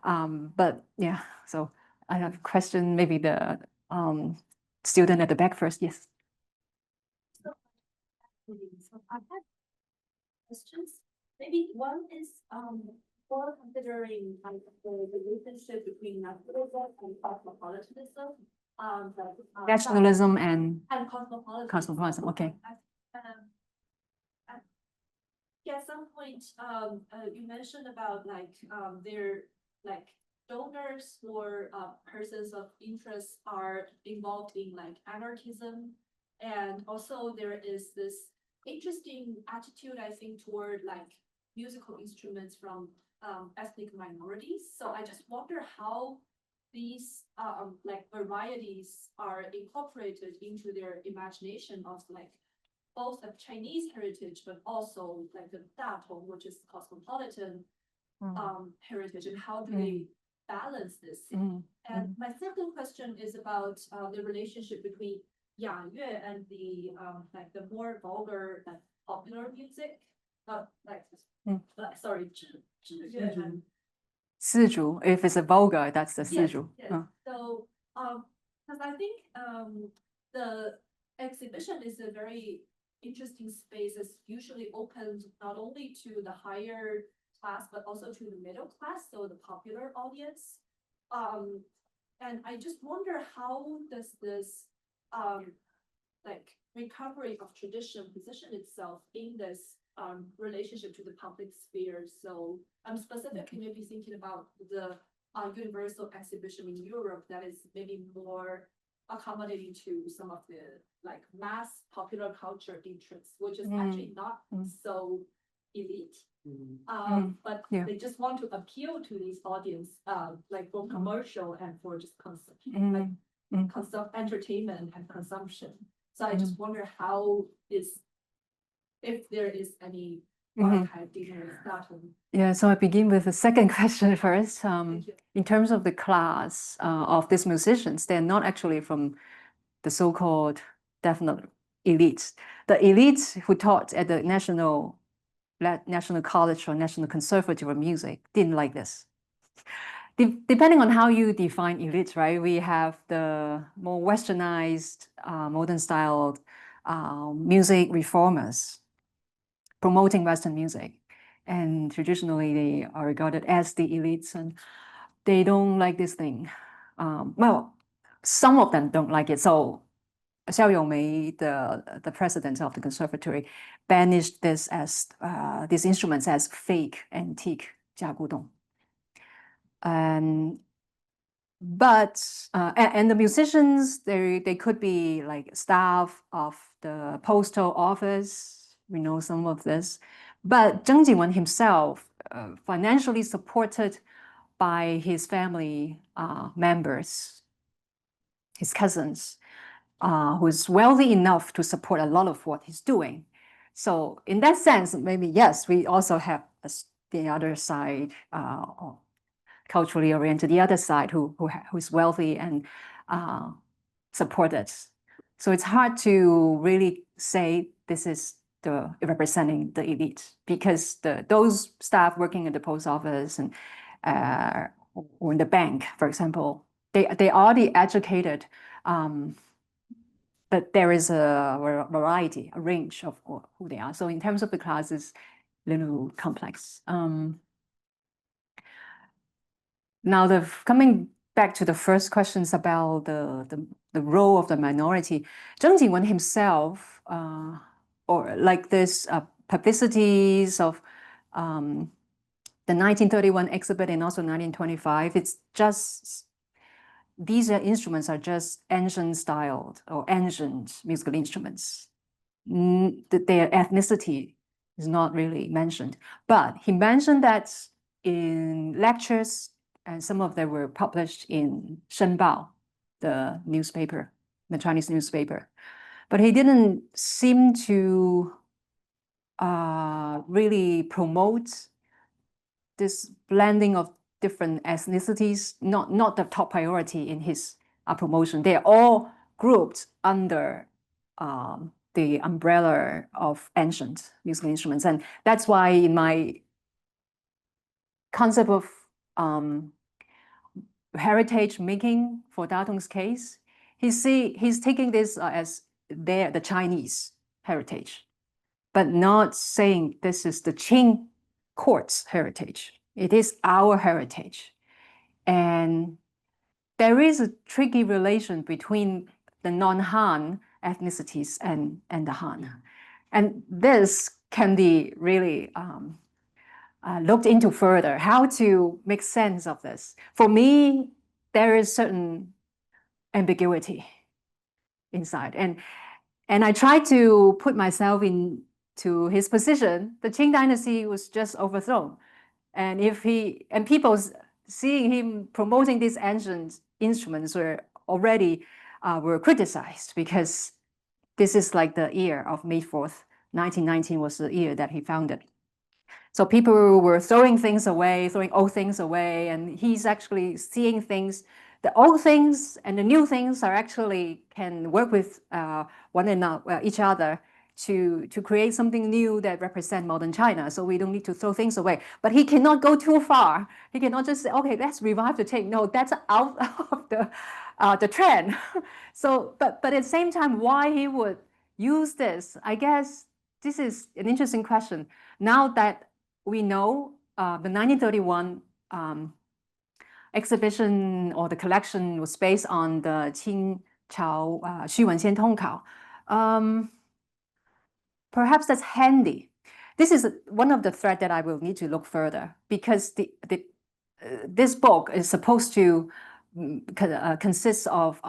But yeah, so I have a question, maybe the student at the back first. Yes. So I have questions. Maybe one is for considering the relationship between nationalism and cosmopolitanism. Nationalism and cosmopolitanism. Okay. At some point, you mentioned about their donors or persons of interest are involved in anarchism, and also there is this interesting attitude, I think, toward musical instruments from ethnic minorities. So I just wonder how these varieties are incorporated into their imagination of both of Chinese heritage, but also the Datong, which is cosmopolitan heritage, and how do they balance this? And my second question is about the relationship between Yayue and the more vulgar popular music. Sorry, 智乐 and 四竹, if it's a vulgar, that's the yes, 四竹. yes. So because I think the exhibition is a very interesting space. It's usually opened not only to the higher class, but also to the middle class, so the popular audience. And I just wonder, how does this recovery of tradition position itself in this relationship to the public sphere? So I'm specifically maybe thinking about the universal exhibition in Europe that is maybe more accommodating to some of the mass popular culture interests, which is actually not so elite. But yeah. they just want to appeal to these audience, like for commercial and for just entertainment and consumption. So I just wonder if there is any archive dealing with Datong. Yeah, so I begin with the second question first. Thank you. In terms of the class of these musicians, they're not actually from the so-called definite elites. The elites who taught at the National College or National Conservatory of Music didn't like this. Depending on how you define elite, right? We have the more westernized, modern styled music reformers promoting Western music. And traditionally, they are regarded as the elites, and they don't like this thing. Well, some of them don't like it. So Xiao Yongmei, the president of the conservatory, banished this as these instruments as fake, antique, 假古董. But the musicians, they could be like staff of the postal office. We know some of this. But Zheng Jingwen himself, financially supported by his family members, his cousins, who's wealthy enough to support a lot of what he's doing. So in that sense, maybe, yes, we also have the other side, culturally oriented, the other side who's wealthy and supported. So it's hard to really say this is representing the elite, because those staff working in the post office and or in the bank, for example, they are the educated, but there is a variety, a range of who they are. So in terms of the class, it's a little complex. Now, coming back to the first questions about the role of the minority, Zheng Jingwen himself, or like this publicities of the 1931 exhibit and also 1925, it's just, these instruments are just ancient styled or ancient musical instruments. Their ethnicity is not really mentioned, but he mentioned that in lectures, and some of them were published in Shenbao, the newspaper, the Chinese newspaper. But he didn't seem to really promote this blending of different ethnicities, not the top priority in his promotion. They are all grouped under the umbrella of ancient musical instruments. And that's why in my concept of heritage making for Datong's case, he's taking this as the Chinese heritage, but not saying this is the Qing court's heritage. It is our heritage. And there is a tricky relation between the non-Han ethnicities and the Han. And this can be really looked into further, how to make sense of this. For me, there is certain ambiguity inside. And I try to put myself into his position. The Qing dynasty was just overthrown. And people seeing him promoting these ancient instruments were already were criticized, because this is like the year of May 4th, 1919 was the year that he founded. So people were throwing things away, throwing old things away, and he's actually seeing things. The old things and the new things are actually can work with one another, each other, to create something new that represents modern China. So we don't need to throw things away. But he cannot go too far. He cannot just say, okay, let's revive the thing. No, that's out of the trend. So, but at the same time, why he would use this? I guess this is an interesting question. Now that we know the 1931 exhibition or the collection was based on the Qing Chao Xu Wenxian Tongkao. Perhaps that's handy. This is one of the threads that I will need to look further, because this book is supposed to consist of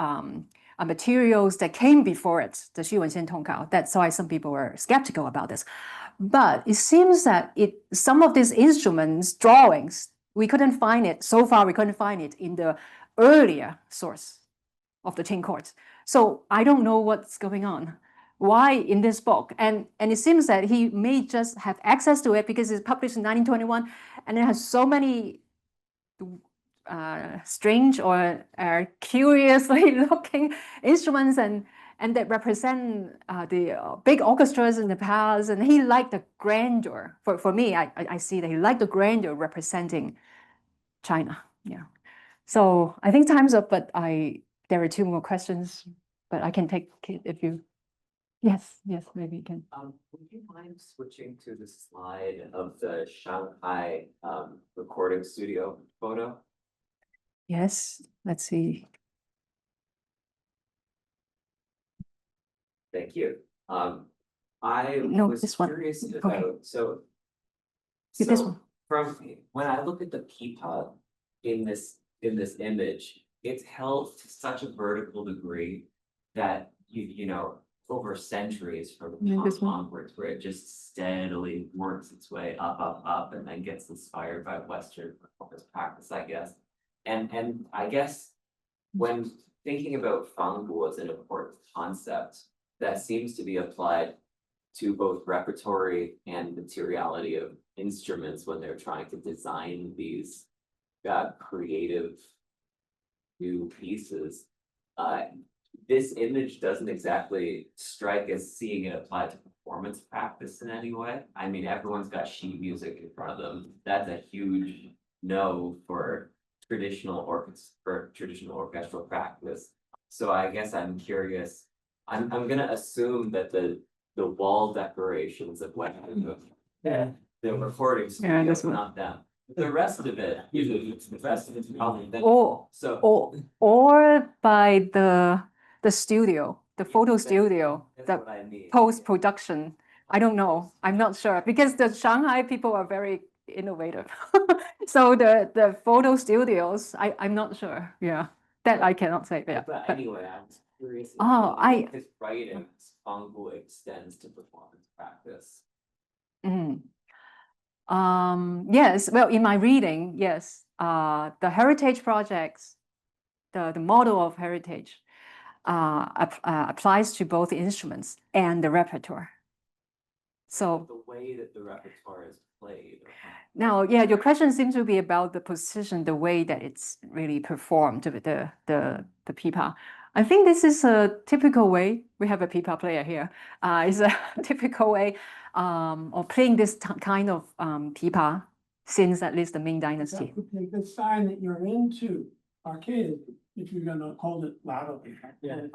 materials that came before it, the 虚文献通考. That's why some people were skeptical about this. But it seems that some of these instruments, drawings, we couldn't find it. So far, we couldn't find it in the earlier source of the Qing courts. So I don't know what's going on. Why in this book? And it seems that he may just have access to it because it's published in 1921, and it has so many strange or curiously looking instruments and that represent the big orchestras in the past. And he liked the grandeur. For me, I see that he liked the grandeur representing China. Yeah. So I think time's up, but there are two more questions, but I can take it if you. Yes, maybe you can. Would you mind switching to the slide of the Shanghai recording studio photo? Yes, let's see. Thank you. I No, was this one. curious Okay. about, Yeah, this one. from when I look at the pipa in this image, it's held to such a vertical degree that you know, over centuries from Yeah, this one. onwards, where it just steadily works its way up, and then gets inspired by Western performance practice, I guess. And I guess when thinking about Fanggu as an important concept, that seems to be applied to both repertory and materiality of instruments when they're trying to design these creative new pieces. This image doesn't exactly strike as seeing it applied to performance practice in any way. I mean, everyone's got sheet music in front of them. That's a huge no for traditional orchestral practice. So I guess I'm curious. I'm gonna assume that the wall decorations of what the recording studio is not them. The rest of it, usually the rest of it's probably them. Or by the studio, the photo studio, That's the what I mean. post-production. I don't know. I'm not sure because the Shanghai people are very innovative. So the photo studios, I'm not sure. Yeah, that I cannot say. Yeah. But anyway, I was curious. Oh, His writings, Fanggu extends to performance practice. Yes, well, in my reading, yes, the heritage projects, the model of heritage applies to both instruments and the repertoire. So The way that the repertoire is played. now, yeah, your question seems to be about the position, the way that it's really performed with the pipa. I think this is a typical way. We have a pipa player here. It's a typical way of playing this kind of pipa since at least the Ming That Dynasty. would be a good sign that you're into arcade, if you're gonna hold it loudly. Yeah.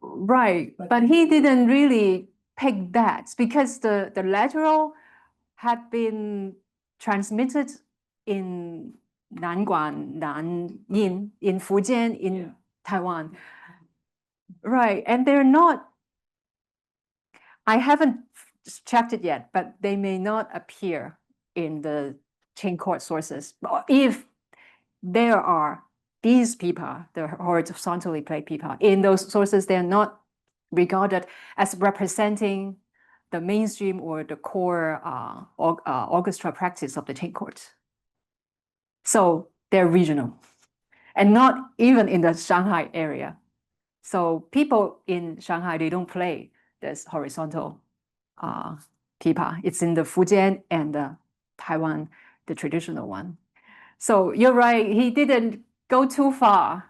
Right, but he didn't really pick that because the lateral had been transmitted in Nanguan, Nanyin, in Fujian, in Yeah. Taiwan. Right, and they're not, I haven't checked it yet, but they may not appear in the Qing court sources. If there are these pipa, the horizontally played pipa, in those sources, they're not regarded as representing the mainstream or the core orchestra practice of the Qing court. So they're regional and not even in the Shanghai area. So people in Shanghai, they don't play this horizontal pipa. It's in the Fujian and the Taiwan, the traditional one. So you're right, he didn't go too far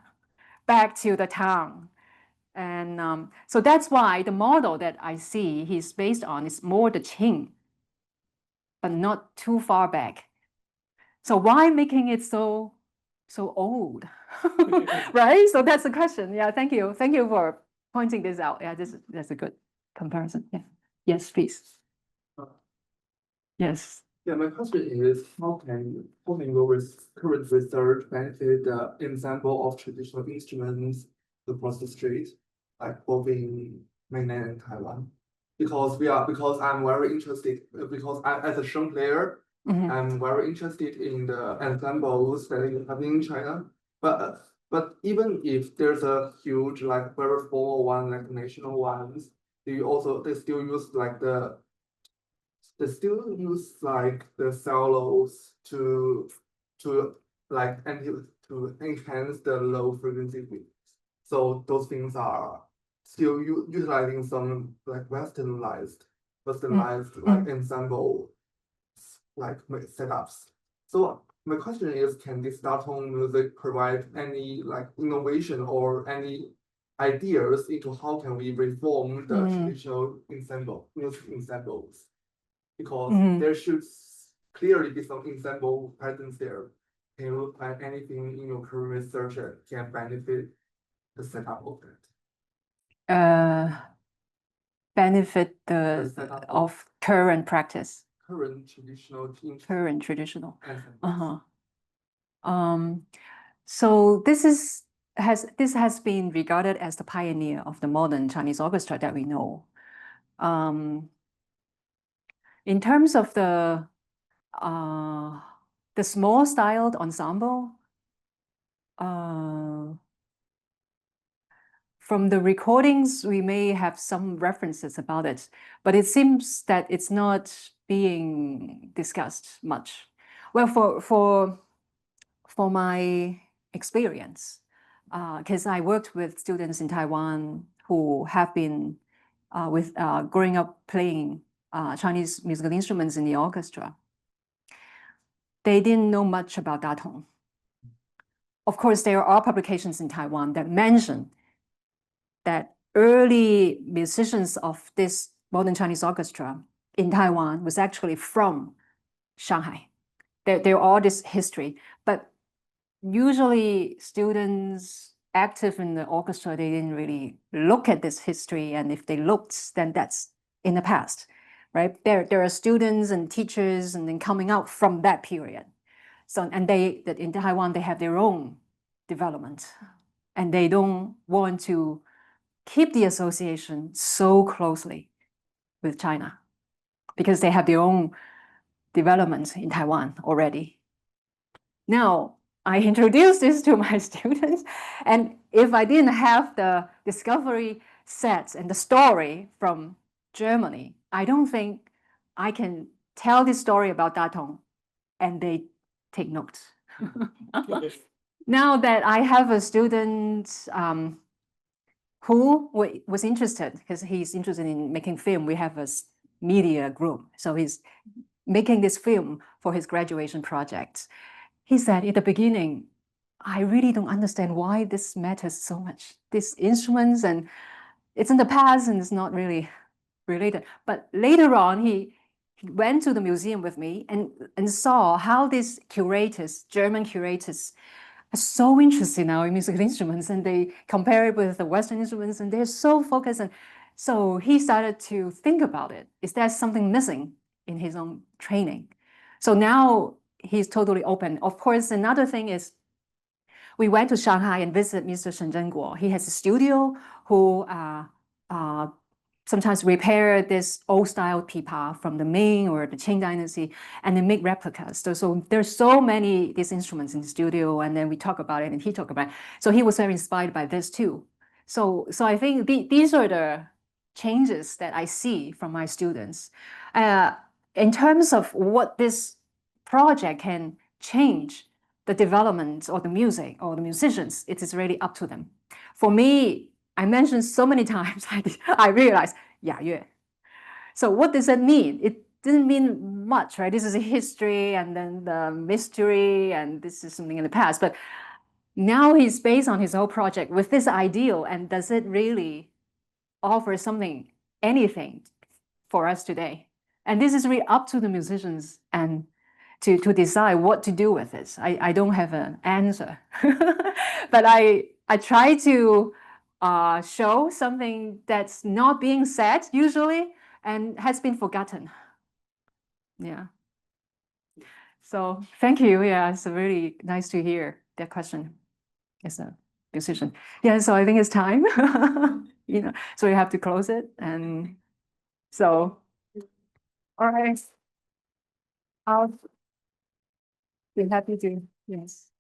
back to the town. And so that's why the model that I see he's based on is more the Qing, but not too far back. So why making it so old? Right? So that's the question. Yeah, thank you. Thank you for pointing this out. Yeah, that's a good comparison. Yeah. Yes, please. Yes. Yeah, my question is how can your current research benefit the ensemble of traditional instruments across the street, like both in mainland and Taiwan? Because I'm very interested, because as a Cheung player, I'm very interested in the ensembles that you have in China. But But even if there's a huge, like very formal one, like national ones, they still use like the cellos to like and to enhance the low frequency beats. So those things are still utilizing some like westernized like ensemble like setups. So my question is, can this Datong music provide any like innovation or any ideas into how can we reform the traditional music ensembles? Because there should clearly be some ensemble patterns there. Can you find anything in your current research that can benefit the setup of that? Benefit The setup of current practice, current traditional current traditional. ensembles. So this has been regarded as the pioneer of the modern Chinese orchestra that we know. In terms of the small styled ensemble, from the recordings, we may have some references about it, but it seems that it's not being discussed much. Well, for my experience, because I worked with students in Taiwan who have been growing up playing Chinese musical instruments in the orchestra, they didn't know much about Datong. Of course, there are publications in Taiwan that mention that early musicians of this modern Chinese orchestra in Taiwan was actually from Shanghai. There are this history, but usually students active in the orchestra, they didn't really look at this history, and if they looked, then that's in the past, right? There are students and teachers and then coming out from that period. So, and that in Taiwan, they have their own development, and they don't want to keep the association so closely with China because they have their own development in Taiwan already. Now, I introduced this to my students, and if I didn't have the discovery sets and the story from Germany, I don't think I can tell this story about Datong and they take notes. Now that I have a student who was interested, because he's interested in making film, we have a media group, so he's making this film for his graduation project. He said at the beginning, I really don't understand why this matters so much. These instruments, and it's in the past and it's not really related. But later on, he went to the museum with me and saw how these curators, German curators, are so interested now in musical instruments, and they compare it with the Western instruments, and they're so focused. And so he started to think about it. Is there something missing in his own training? So now he's totally open. Of course, another thing is we went to Shanghai and visited Mr. Shen Zhenguo. He has a studio who sometimes repair this old style pipa from the Ming or the Qing dynasty, and they make replicas. So there's so many these instruments in the studio, and then we talk about it and he talked about it. So he was very inspired by this too. So I think these are the changes that I see from my students. In terms of what this project can change the development or the music or the musicians, it is really up to them. For me, I mentioned so many times, I realized, yeah. So what does that mean? It didn't mean much, right? This is a history and then the mystery, and this is something in the past. But now he's based on his whole project with this ideal, and does it really offer something, anything for us today? And this is really up to the musicians and to decide what to do with this. I don't have an answer, but I try to show something that's not being said usually and has been forgotten. Yeah. So thank you. Yeah, it's really nice to hear that question as a musician. Yeah, so I think it's time. So we have to close it. And so, all right. I'll be happy to, yes.